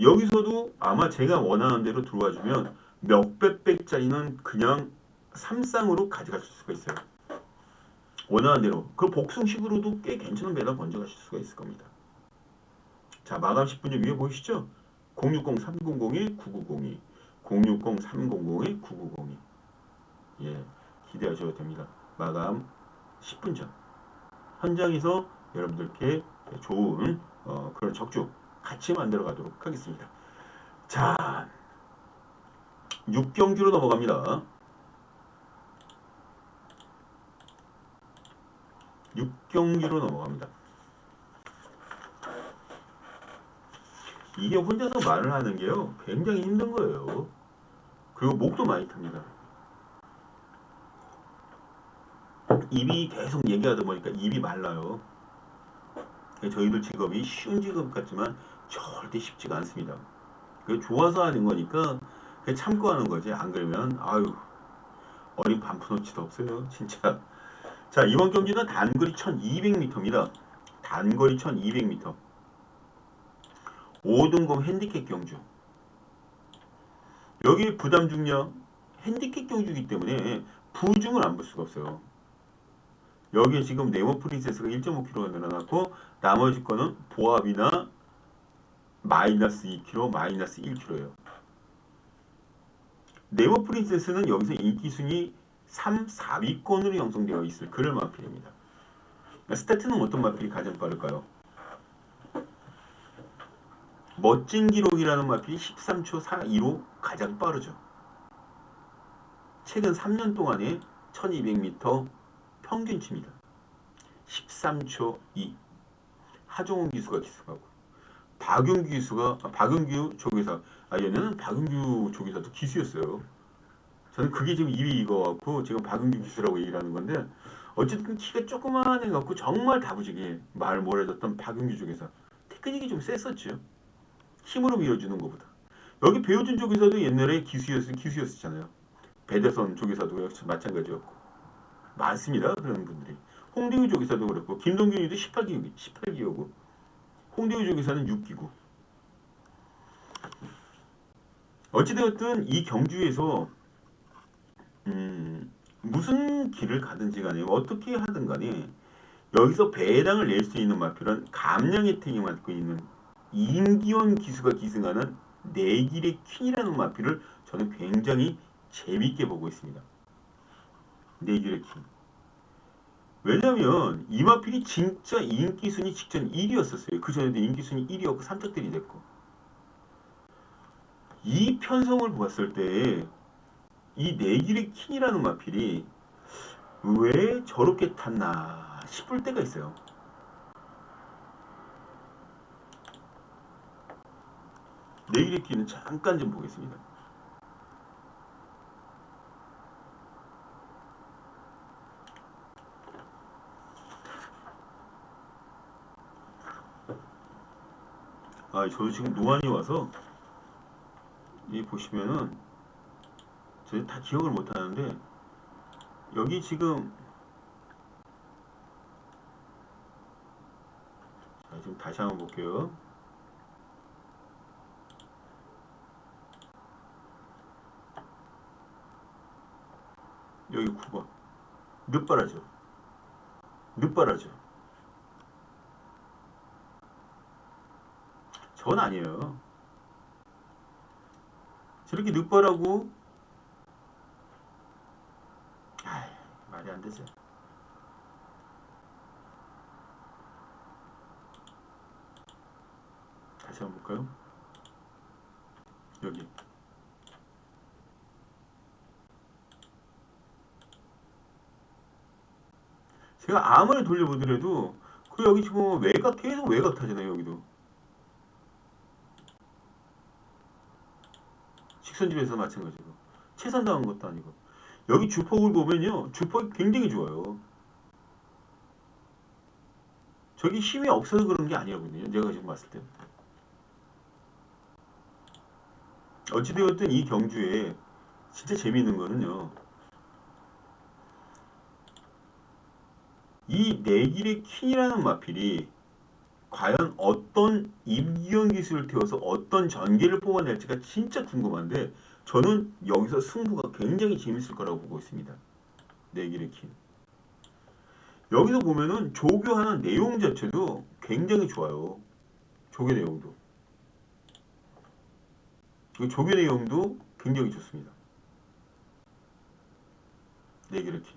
여기서도 아마 제가 원하는 대로 들어와주면 몇백 배짜리는 그냥 3쌍으로 가져갈 수가 있어요. 원하는 대로 그 복승식으로도 꽤 괜찮은 배당 건져가실 수가 있을 겁니다. 자, 마감 10분 전 위에 보이시죠? 060-300-9902 060-300-9902 예, 기대하셔도 됩니다. 마감 10분 전 현장에서 여러분들께 좋은 그런 적중 같이 만들어 가도록 하겠습니다. 자, 6경기로 넘어갑니다. 6경기로 넘어갑니다. 이게 혼자서 말을 하는 게요, 굉장히 힘든 거예요. 그리고 목도 많이 탑니다. 입이 계속 얘기하다 보니까 입이 말라요. 저희들 직업이 쉬운 직업 같지만 절대 쉽지가 않습니다. 좋아서 하는 거니까 참고 하는 거지. 안 그러면 아유 어린 반푼어치도 없어요 진짜. 자, 이번 경기는 단거리 1200m입니다. 단거리 1200m 5등급 핸디캡 경주. 여기 부담 중량 핸디캡 경주이기 때문에 부중을 안 볼 수가 없어요. 여기에 지금 네모 프린세스가 1.5kg가 늘어났고 나머지 거는 보합이나 마이너스 2kg, 마이너스 1kg예요. 네모 프린세스는 여기서 인기순위 3, 4위권으로 형성되어 있을 그런 마필입니다. 스타트는 어떤 마필이 가장 빠를까요? 멋진 기록이라는 마필이 13초 42로 가장 빠르죠. 최근 3년 동안의 1200m 평균치입니다. 13초 2. 하종훈 기수가 기수하고 박윤규 기수가 박윤규 조교사, 얘는 박윤규 조교사도 기수였어요. 저는 그게 지금 입이 익어갖고 지금 박윤규 기수라고 얘기를 하는 건데, 어쨌든 키가 조그만해 갖고 정말 다부지게 말 몰아줬던 박윤규 조교사, 테크닉이 좀 셌었죠. 힘으로 밀어주는 것보다. 여기 배우준 조교사도 옛날에 기수였었잖아요. 배대선 조교사도 마찬가지였고 많습니다. 그런 분들이. 홍대우 조교사도 그렇고 김동균이도 18기고 홍대우 조교사는 6기고. 어찌되었든 이 경주에서 무슨 길을 가든지 간에 어떻게 하든 간에 여기서 배당을 낼 수 있는 마필은 감량 혜택이 맡고 있는 임기원 기수가 기승하는 내길의 퀸이라는 마필을 저는 굉장히 재밌게 보고 있습니다. 내길의 퀸. 왜냐면 이 마필이 진짜 인기순위 직전 1위였었어요. 그 전에도 인기순위 1위였고 3착들이 됐고. 이 편성을 보았을 때 이 내길의 퀸이라는 마필이 왜 저렇게 탔나 싶을 때가 있어요. 내길의 퀸은 잠깐 좀 보겠습니다. 저도 지금 노안이 와서 이 보시면은 저희 다 기억을 못 하는데, 여기 지금 지금 다시 한번 볼게요. 여기 9번 늦바라죠. 늦바라죠. 저건 아니에요. 저렇게 늦바라고 말이 안 되죠. 다시 한번 볼까요? 여기 제가 아무리 돌려보더라도 여기 지금 외곽 계속 외곽 타잖아요. 여기도 직선집에서 마찬가지고 최선당한 것도 아니고. 여기 주폭을 보면요, 주폭이 굉장히 좋아요. 저기 힘이 없어서 그런 게 아니거든요. 제가 지금 봤을 때. 어찌되었든 이 경주에 진짜 재미있는 거는요, 이 내길의 퀸이라는 마필이 과연 어떤 임기현 기술을 태워서 어떤 전개를 뽑아낼지가 진짜 궁금한데, 저는 여기서 승부가 굉장히 재밌을 거라고 보고 있습니다. 내길의 퀸. 여기서 보면은 조교하는 내용 자체도 굉장히 좋아요. 조교 내용도. 이 조교 내용도 굉장히 좋습니다. 네, 그렇지.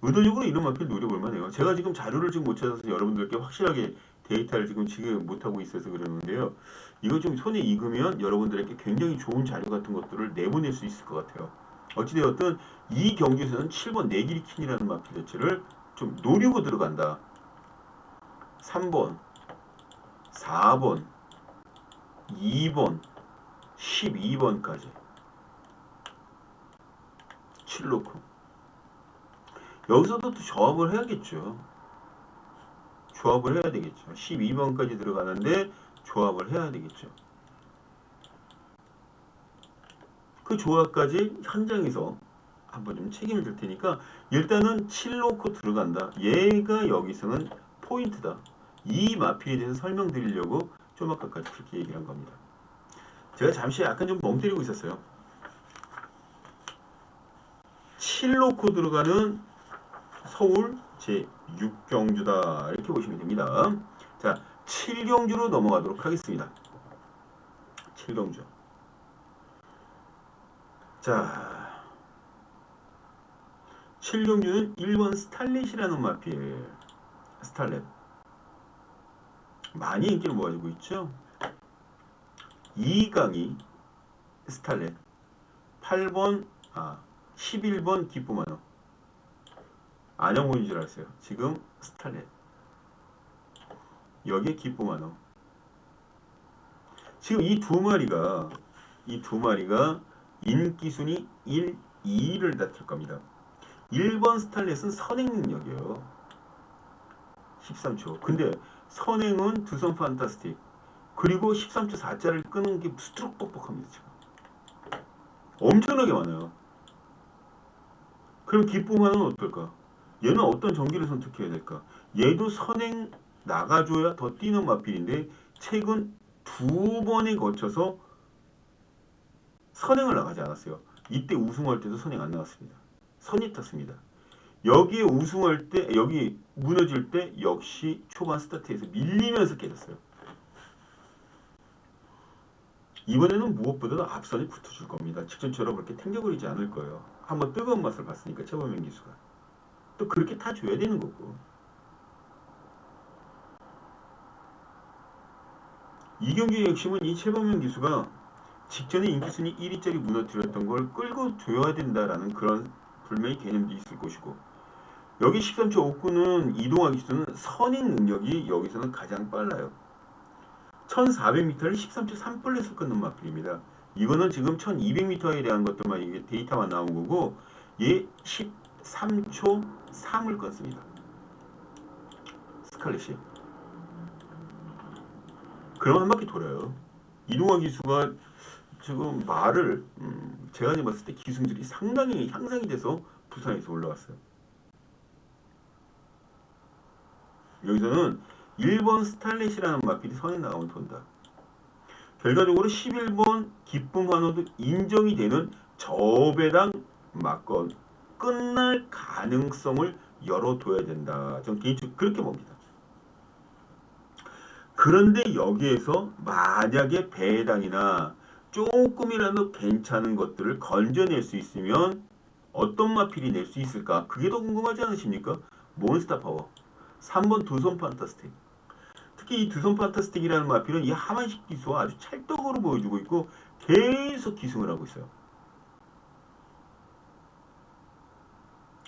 의도적으로 이런 마필 노려볼 만해요. 제가 지금 자료를 지금 못 찾아서 여러분들께 확실하게 데이터를 지금 못하고 있어서 그러는데요. 이거 좀 손에 익으면 여러분들에게 굉장히 좋은 자료 같은 것들을 내보낼 수 있을 것 같아요. 어찌되었든 이 경기에서는 7번 내길이킨이라는 마필 자체를 좀 노리고 들어간다. 3번, 4번, 2번, 12번까지 7놓고 여기서도 또 조합을 해야겠죠. 조합을 해야 되겠죠. 12번까지 들어가는데 조합을 해야 되겠죠. 그 조합까지 현장에서 한번 좀 책임을 질 테니까 일단은 7 놓고 들어간다. 얘가 여기서는 포인트다. 이 마필에 대해서 설명드리려고 좀 아까까지 그렇게 얘기를 한 겁니다. 제가 잠시 약간 좀 멍 때리고 있었어요. 7 놓고 들어가는 서울 제6경주다. 이렇게 보시면 됩니다. 자, 7경주로 넘어가도록 하겠습니다. 7경주. 자, 7경주는 1번 스탈렛이라는 마필. 스탈렛. 많이 인기를 모아주고 있죠. 2강이 스탈렛. 8번, 11번 기쁨만호. 안영훈인 줄 알았어요. 지금 스탈렛. 여기에 기쁨만호. 지금 이 두 마리가 인기순위 1, 2를 다툴 겁니다. 1번 스탈렛은 선행 능력이에요. 13초. 근데 선행은 두선 판타스틱. 그리고 13초 4자를 끄는 게 수두룩 뻑뻑합니다. 지금. 엄청나게 많아요. 그럼 기쁨만은 어떨까? 얘는 어떤 전기를 선택해야 될까? 얘도 선행 나가줘야 더 뛰는 마필인데 최근 두 번에 거쳐서 선행을 나가지 않았어요. 이때 우승할 때도 선행 안 나왔습니다. 선이 탔습니다. 여기에 우승할 때, 여기 무너질 때 역시 초반 스타트에서 밀리면서 깨졌어요. 이번에는 무엇보다도 앞선이 붙어줄 겁니다. 직전처럼 그렇게 탱겨버리지 않을 거예요. 한번 뜨거운 맛을 봤으니까 최범현 기수가. 또 그렇게 타줘야 되는 거고. 이 경기의 핵심은 이 최범현 기수가 직전에 인기순위 1위짜리 무너뜨렸던 걸 끌고 줘야 된다라는 그런 분명히 개념도 있을 것이고 여기 13초 59는 이동하기 수는 선행 능력이 여기서는 가장 빨라요. 1400m를 13초 3플랫을 끊는 마필입니다. 이거는 지금 1200m에 대한 것들만 이게 데이터만 나온 거고 얘 13초 3을 끊습니다. 스칼렛이. 그럼 한 바퀴 돌아요. 이동화 기수가 지금 말을 제가 봤을 때 기승들이 상당히 향상이 돼서 부산에서 올라왔어요. 여기서는 1번 스탈렛이라는 마필이 선에 나가면 돈다. 결과적으로 11번 기쁨 환호도 인정이 되는 저배당 맞건 끝날 가능성을 열어둬야 된다. 전 개인적으로 그렇게 봅니다. 그런데 여기에서 만약에 배당이나 조금이라도 괜찮은 것들을 건져낼 수 있으면 어떤 마필이 낼 수 있을까? 그게 더 궁금하지 않으십니까? 몬스터 파워. 3번 두손 판타스틱. 특히 이 두손 판타스틱이라는 마필은 이 하만식 기수와 아주 찰떡으로 보여주고 있고 계속 기승을 하고 있어요.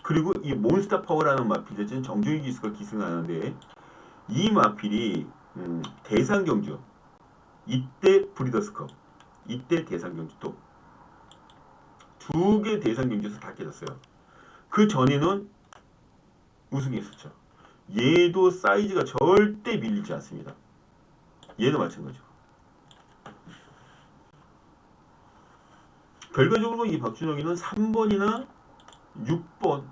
그리고 이 몬스터 파워라는 마필 자체는 정종희 기수가 기승하는데 이 마필이 대상경주 이때 브리더스컵 이때 대상경주 또 두 개 대상경주에서 다 깨졌어요. 그 전에는 우승했었죠. 얘도 사이즈가 절대 밀리지 않습니다. 얘도 마찬가지고. 결과적으로 이 박준영이는 3번이나 6번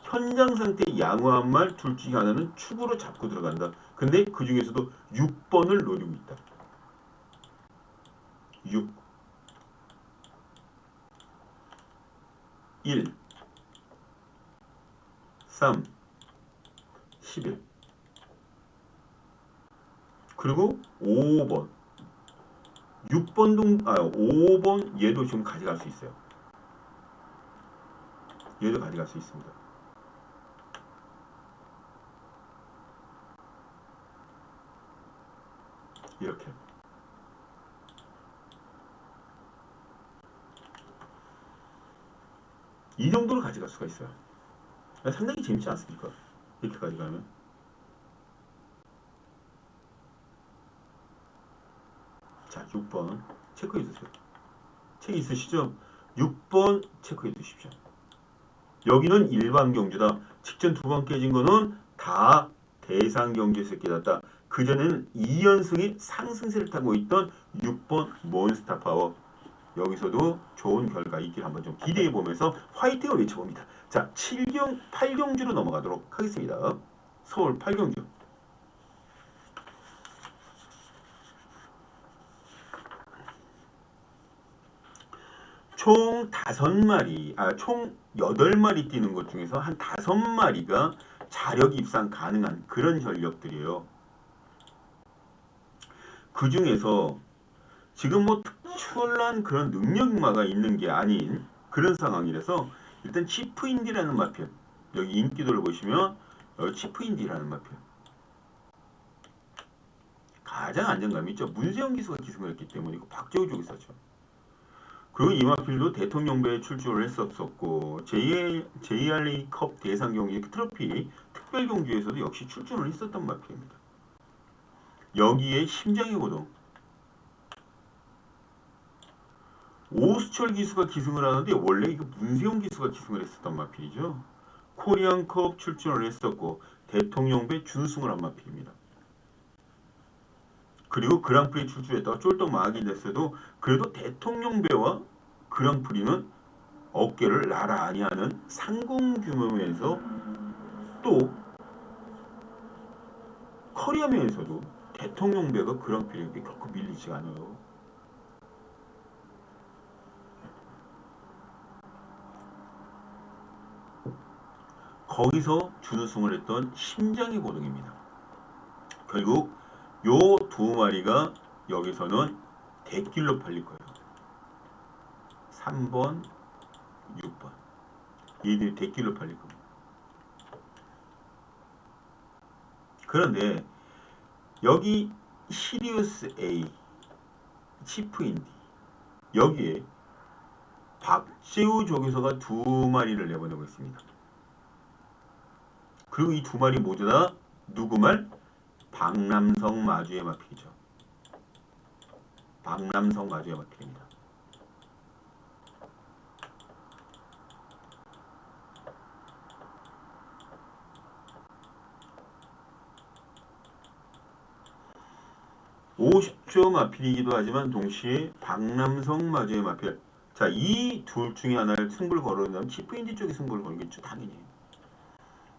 현장 상태 양호한 말 둘 중에 하나는 축으로 잡고 들어간다. 근데 그 중에서도 6번을 노리고 있다. 6. 1, 3, 11. 그리고 5번, 5번 얘도 지금 가져갈 수 있어요. 얘도 가져갈 수 있습니다. 이렇게. 이 정도로 가져갈 수가 있어요. 상당히 재밌지 않습니까? 이렇게 가져가면. 자, 6번 체크해 주세요. 책 있으시죠? 6번 체크해 주십시오. 여기는 일반 경주다. 직전 2번 깨진 거는 다 대상 경주에서 깨졌다. 그전에는 2연승의 상승세를 타고 있던 6번 몬스타파워. 여기서도 좋은 결과 있길 한번 좀 기대해 보면서 화이팅을 외쳐봅니다. 자, 8경주로 넘어가도록 하겠습니다. 서울 8경주. 총 5마리, 총 8마리 뛰는 것 중에서 한 5마리가 자력 입상 가능한 그런 전력들이에요. 그 중에서 지금 뭐 특출난 그런 능력마가 있는 게 아닌 그런 상황이라서 일단 치프인디라는 마표, 여기 인기도를 보시면 여기 치프인디라는 마표 가장 안정감이 있죠. 문세영 기수가 기승을 했기 때문이고 박재우 쪽이 있었죠. 그리고 이마필도 대통령배에 출전을 했었고 JRA컵 대상 경기 트로피 특별 경주에서도 역시 출전을 했었던 마필입니다. 여기에 심장의 고동 오수철 기수가 기승을 하는데 원래 이거 문세영 기수가 기승을 했었던 마필이죠. 코리안컵 출전을 했었고 대통령배 준우승을 한 마필입니다. 그리고 그랑프리 출전했다가 쫄떡 망하긴 됐어도 그래도 대통령배와 그랑프리는 어깨를 나란히 하는 상공 규모면서 또 커리어면에서도 대통령배가 그랑프리에게 결코 밀리지 않아요. 거기서 준우승을 했던 심장의 고동입니다. 결국 요 2마리가 여기서는 대길로 팔릴 거예요. 3번, 6번. 얘들이 대길로 팔릴 겁니다. 그런데 여기 시리우스 A, 치프인디 여기에 박재우 조교사가 2마리를 내보내고 있습니다. 그리고 이 2마리 모두 다 누구 말? 박남성 마주의 마필이죠. 박남성 마주의 마필입니다. (50조) 마필이기도 하지만 동시에 박남성 마주의 마필. 자, 이 둘 중에 하나를 승부를 걸어낸다면 치프인디 쪽이 승부를 걸겠죠, 당연히.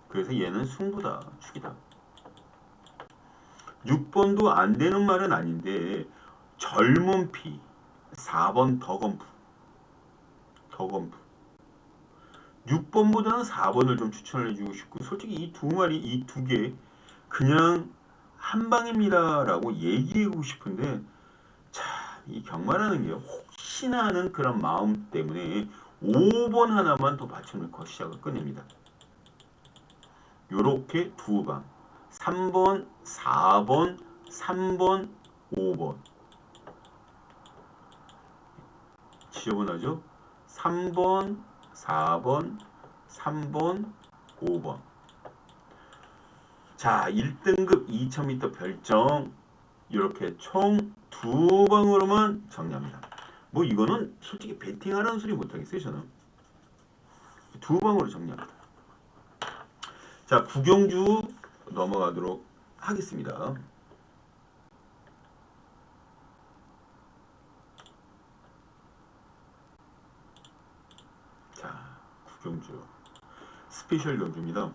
그래서 얘는 승부다, 축이다. 6번도 안 되는 말은 아닌데 젊은 피 4번 더건프 6번보다는 4번을 좀 추천을 해주고 싶고 솔직히 이 2마리 이 2개 그냥 한방입니다 라고 얘기하고 싶은데 참 이 경마라는 게 혹시나 하는 그런 마음 때문에 5번 하나만 더 받쳐놓고 시작을 끝냅니다. 요렇게 2방 3번, 4번, 3번, 5번 지저분하죠? 3번, 4번, 3번, 5번. 자, 1등급 2000m 별정 이렇게 총 2방으로만 정리합니다. 뭐 이거는 솔직히 배팅하라는 소리 못하겠어요, 저는. 2방으로 정리합니다. 자, 구경주 넘어가도록 하겠습니다. 자, 구경주 스페셜 경주입니다.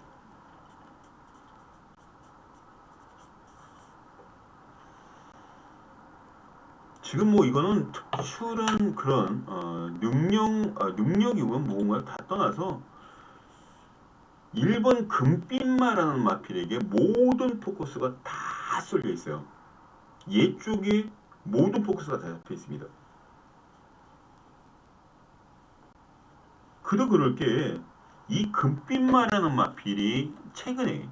지금 뭐 이거는 특출한 그런 능력이고 뭔가 다 떠나서 1번 금빛마라는 마필에게 모든 포커스가 다 쏠려 있어요. 얘 쪽에 모든 포커스가 다 잡혀 있습니다. 그도 그럴 게 이 금빛마라는 마필이 최근에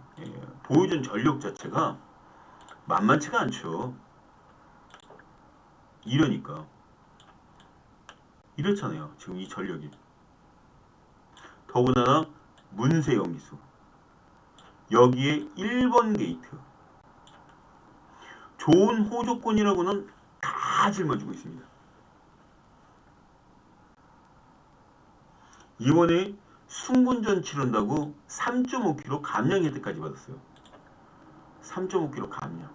보여준 전력 자체가 만만치가 않죠. 이러니까 이렇잖아요. 지금 이 전력이. 더군다나 문세영 기수. 여기에 1번 게이트. 좋은 호조건이라고는 다 짊어지고 있습니다. 이번에 순군전 치른다고 3.5kg 감량 혜택까지 받았어요. 3.5kg 감량.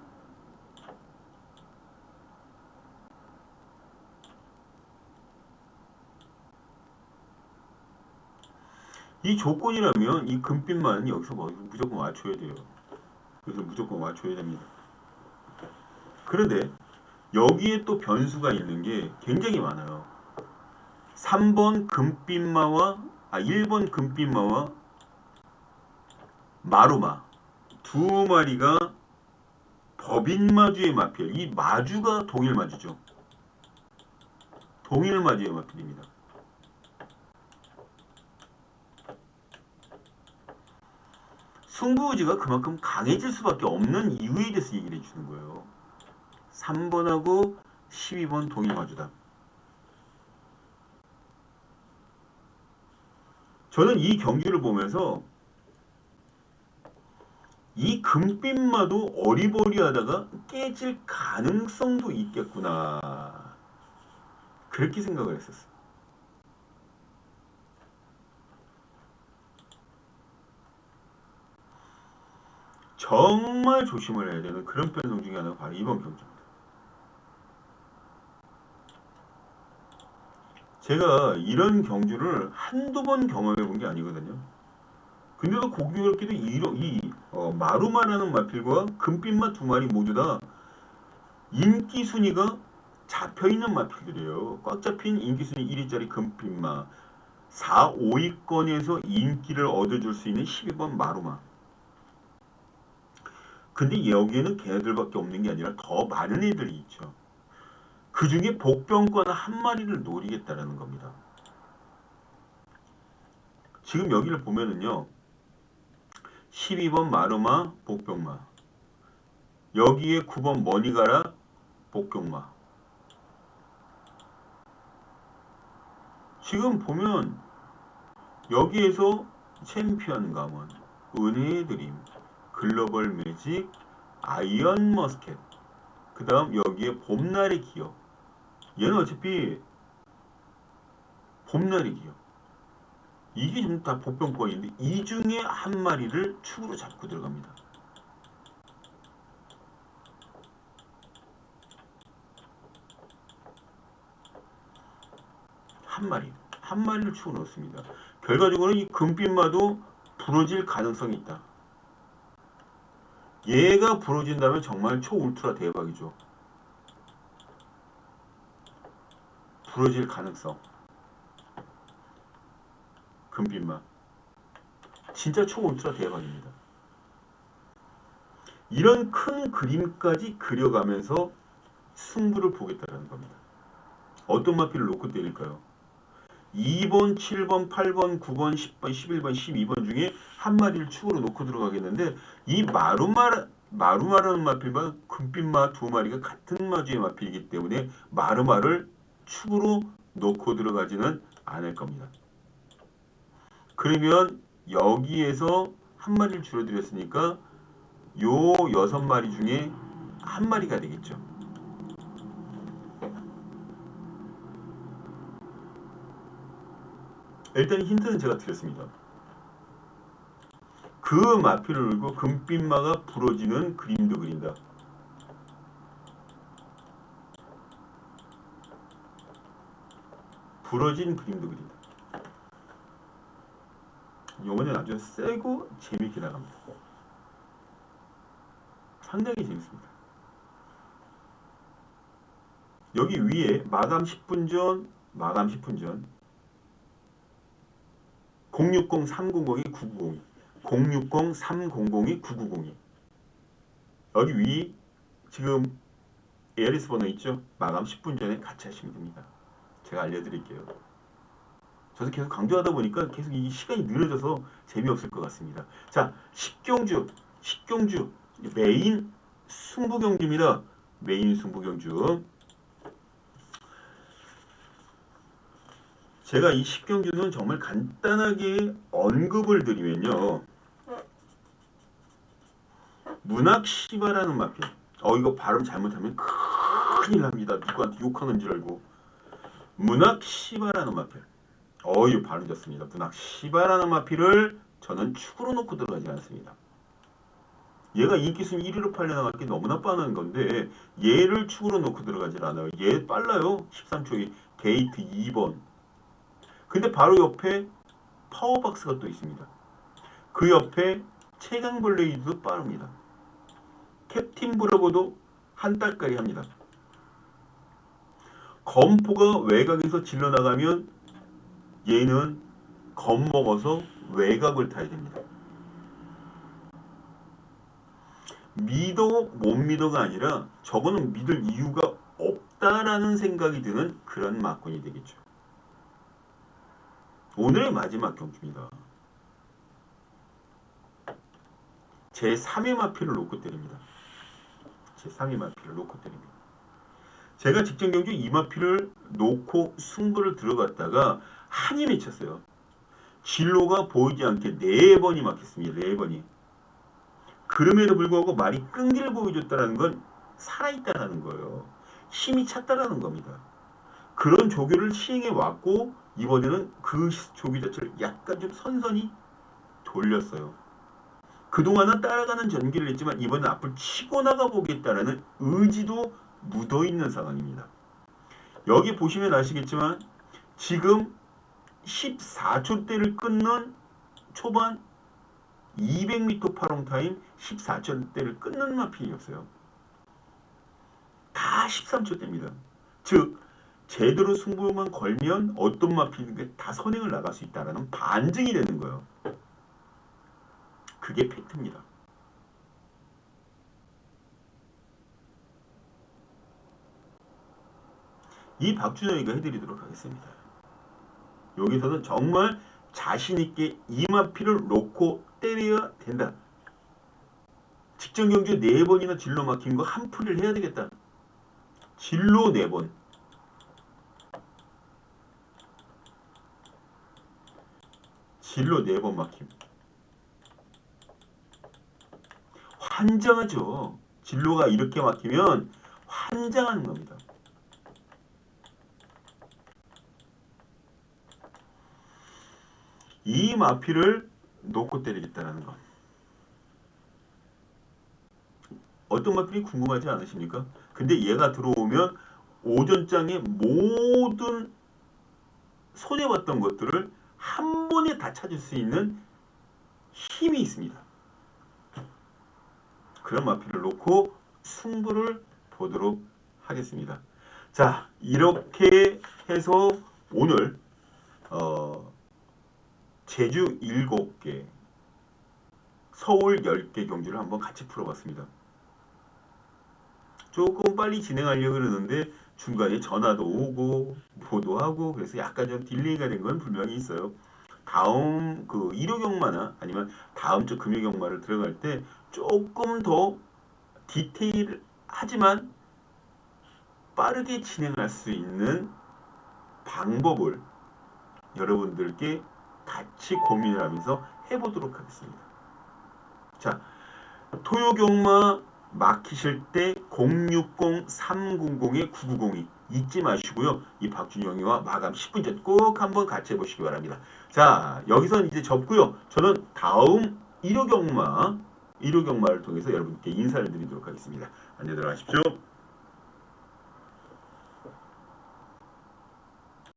이 조건이라면 이 금빛만 여기서 무조건 맞춰야 돼요. 그래서 무조건 맞춰야 됩니다. 그런데 여기에 또 변수가 있는 게 굉장히 많아요. 3번 금빛마와 1번 금빛마와 마루마 두 마리가 법인마주의 마필. 이 마주가 동일마주죠. 동일마주의 마필입니다. 승부의지가 그만큼 강해질 수밖에 없는 이유에 대해서 얘기를 해주는 거예요. 3번하고 12번 동일마주다. 저는 이 경기를 보면서 이 금빛마도 어리버리하다가 깨질 가능성도 있겠구나. 그렇게 생각을 했었어요. 정말 조심을 해야 되는 그런 변성 중에 하나가 바로 이번 경기입니다. 제가 이런 경주를 한두 번 경험해 본 게 아니거든요. 근데도 공교롭게도 마루마라는 마필과 금빛마 두 마리 모두 다 인기 순위가 잡혀있는 마필들이에요. 꽉 잡힌 인기 순위 1위짜리 금빛마, 4, 5위권에서 인기를 얻어줄 수 있는 12번 마루마. 근데 여기에는 걔네들밖에 없는 게 아니라 더 많은 애들이 있죠. 그 중에 복병권 한 마리를 노리겠다라는 겁니다. 지금 여기를 보면은요. 12번 마루마 복병마, 여기에 9번 머니가라 복병마. 지금 보면 여기에서 챔피언 가문, 은혜의 드림, 글로벌 매직, 아이언 머스켓, 그 다음 여기에 봄날의 기억. 얘는 어차피 봄날의 기억. 이게 좀 다 복병권인데 이 중에 한 마리를 축으로 잡고 들어갑니다. 한 마리를 축으로 넣습니다. 결과적으로는 이 금빛마도 부러질 가능성이 있다. 얘가 부러진다면 정말 초울트라 대박이죠. 부러질 가능성. 금빛마. 진짜 초울트라 대박입니다. 이런 큰 그림까지 그려가면서 승부를 보겠다는 겁니다. 어떤 마필을 놓고 때릴까요? 2번, 7번, 8번, 9번, 10번, 11번, 12번 중에 한 마리를 축으로 놓고 들어가겠는데 이 마루마라는 마필과 금빛마 두 마리가 같은 마주의 마필이기 때문에 마루마를 축으로 놓고 들어가지는 않을 겁니다. 그러면 여기에서 한 마리를 줄여드렸으니까 요 6마리 중에 한 마리가 되겠죠. 일단 힌트는 제가 드렸습니다. 그 마필을 울고 금빛마가 부러지는 그림도 그린다. 부러진 그림도 그린다. 요거는 아주 세고 재밌게 나갑니다. 상당히 재밌습니다. 여기 위에 마감 10분 전, 마감 10분 전 060-300-9902 060-300-9902 여기 위 지금 ARS 번호 있죠? 마감 10분 전에 같이 하시면 됩니다. 제가 알려드릴게요. 저도 계속 강조하다 보니까 계속 이 시간이 늘어져서 재미없을 것 같습니다. 자, 10경주 메인 승부경주입니다. 메인 승부경주. 제가 이 10경주는 정말 간단하게 언급을 드리면요. 문학시바라는 마필. 이거 발음 잘못하면 큰일 납니다. 누구한테 욕하는 줄 알고. 문학시바라는 마필. 이거 발음 좋습니다. 문학시바라는 마필을 저는 축으로 놓고 들어가지 않습니다. 얘가 인기순위 1위로 팔려나갈 게 너무나 빠른 건데 얘를 축으로 놓고 들어가질 않아요. 얘 빨라요. 13초에 게이트 2번. 근데 바로 옆에 파워박스가 또 있습니다. 그 옆에 최강블레이드도 빠릅니다. 캡틴 브라보도 한 달까지 합니다. 검포가 외곽에서 질러나가면 얘는 겁먹어서 외곽을 타야 됩니다. 믿어 못 믿어가 아니라 저거는 믿을 이유가 없다라는 생각이 드는 그런 막군이 되겠죠. 오늘의 마지막 경주입니다. 제 3의 마필을 놓고 때립니다. 제 3의 마필을 놓고 때립니다. 제가 직전 경주 2마필을 놓고 승부를 들어갔다가 한이 맺혔어요. 진로가 보이지 않게 4번이 막혔습니다. 4번이. 그럼에도 불구하고 말이 끈기를 보여줬다는 건 살아있다는 거예요. 힘이 찼다라는 겁니다. 그런 조교를 시행해 왔고 이번에는 그 조교 자체를 약간 좀 선선히 돌렸어요. 그동안은 따라가는 전기를 했지만 이번엔 앞을 치고 나가보겠다라는 의지도 묻어있는 상황입니다. 여기 보시면 아시겠지만 지금 14초대를 끊는 초반 200m 파롱타임 14초대를 끊는 마필이었어요. 다 13초대입니다. 즉 제대로 승부만 걸면 어떤 마필인가 다 선행을 나갈 수 있다는 반증이 되는 거예요. 그게 팩트입니다. 이 박준영이가 해드리도록 하겠습니다. 여기서는 정말 자신있게 이 마필을 놓고 때려야 된다. 직전 경주 4번이나 진로 막힌 거 한 풀이를 해야 되겠다. 진로 4번. 진로 4번 막힘. 환장하죠. 진로가 이렇게 막히면 환장하는 겁니다. 이 마필을 놓고 때리겠다는 것. 어떤 마필이 궁금하지 않으십니까? 근데 얘가 들어오면 오전장의 모든 손해봤던 것들을 한 번에 다 찾을 수 있는 힘이 있습니다. 그런 마필을 놓고 승부를 보도록 하겠습니다. 자, 이렇게 해서 오늘 제주 7개, 서울 10개 경주를 한번 같이 풀어봤습니다. 조금 빨리 진행하려고 그러는데 중간에 전화도 오고 뭐도 하고 그래서 약간 좀 딜레이가 된 건 분명히 있어요. 다음 그 일요경마나 아니면 다음 주 금요경마를 들어갈 때 조금 더 디테일하지만 빠르게 진행할 수 있는 방법을 여러분들께 같이 고민을 하면서 해보도록 하겠습니다. 자, 토요경마 막히실 때 060-300-9902 잊지 마시고요. 이 박준영이와 마감 10분 전 꼭 한번 같이 해보시기 바랍니다. 자, 여기선 이제 접고요. 저는 다음 일요경마를 통해서 여러분께 인사를 드리도록 하겠습니다. 안녕히 들어가십시오.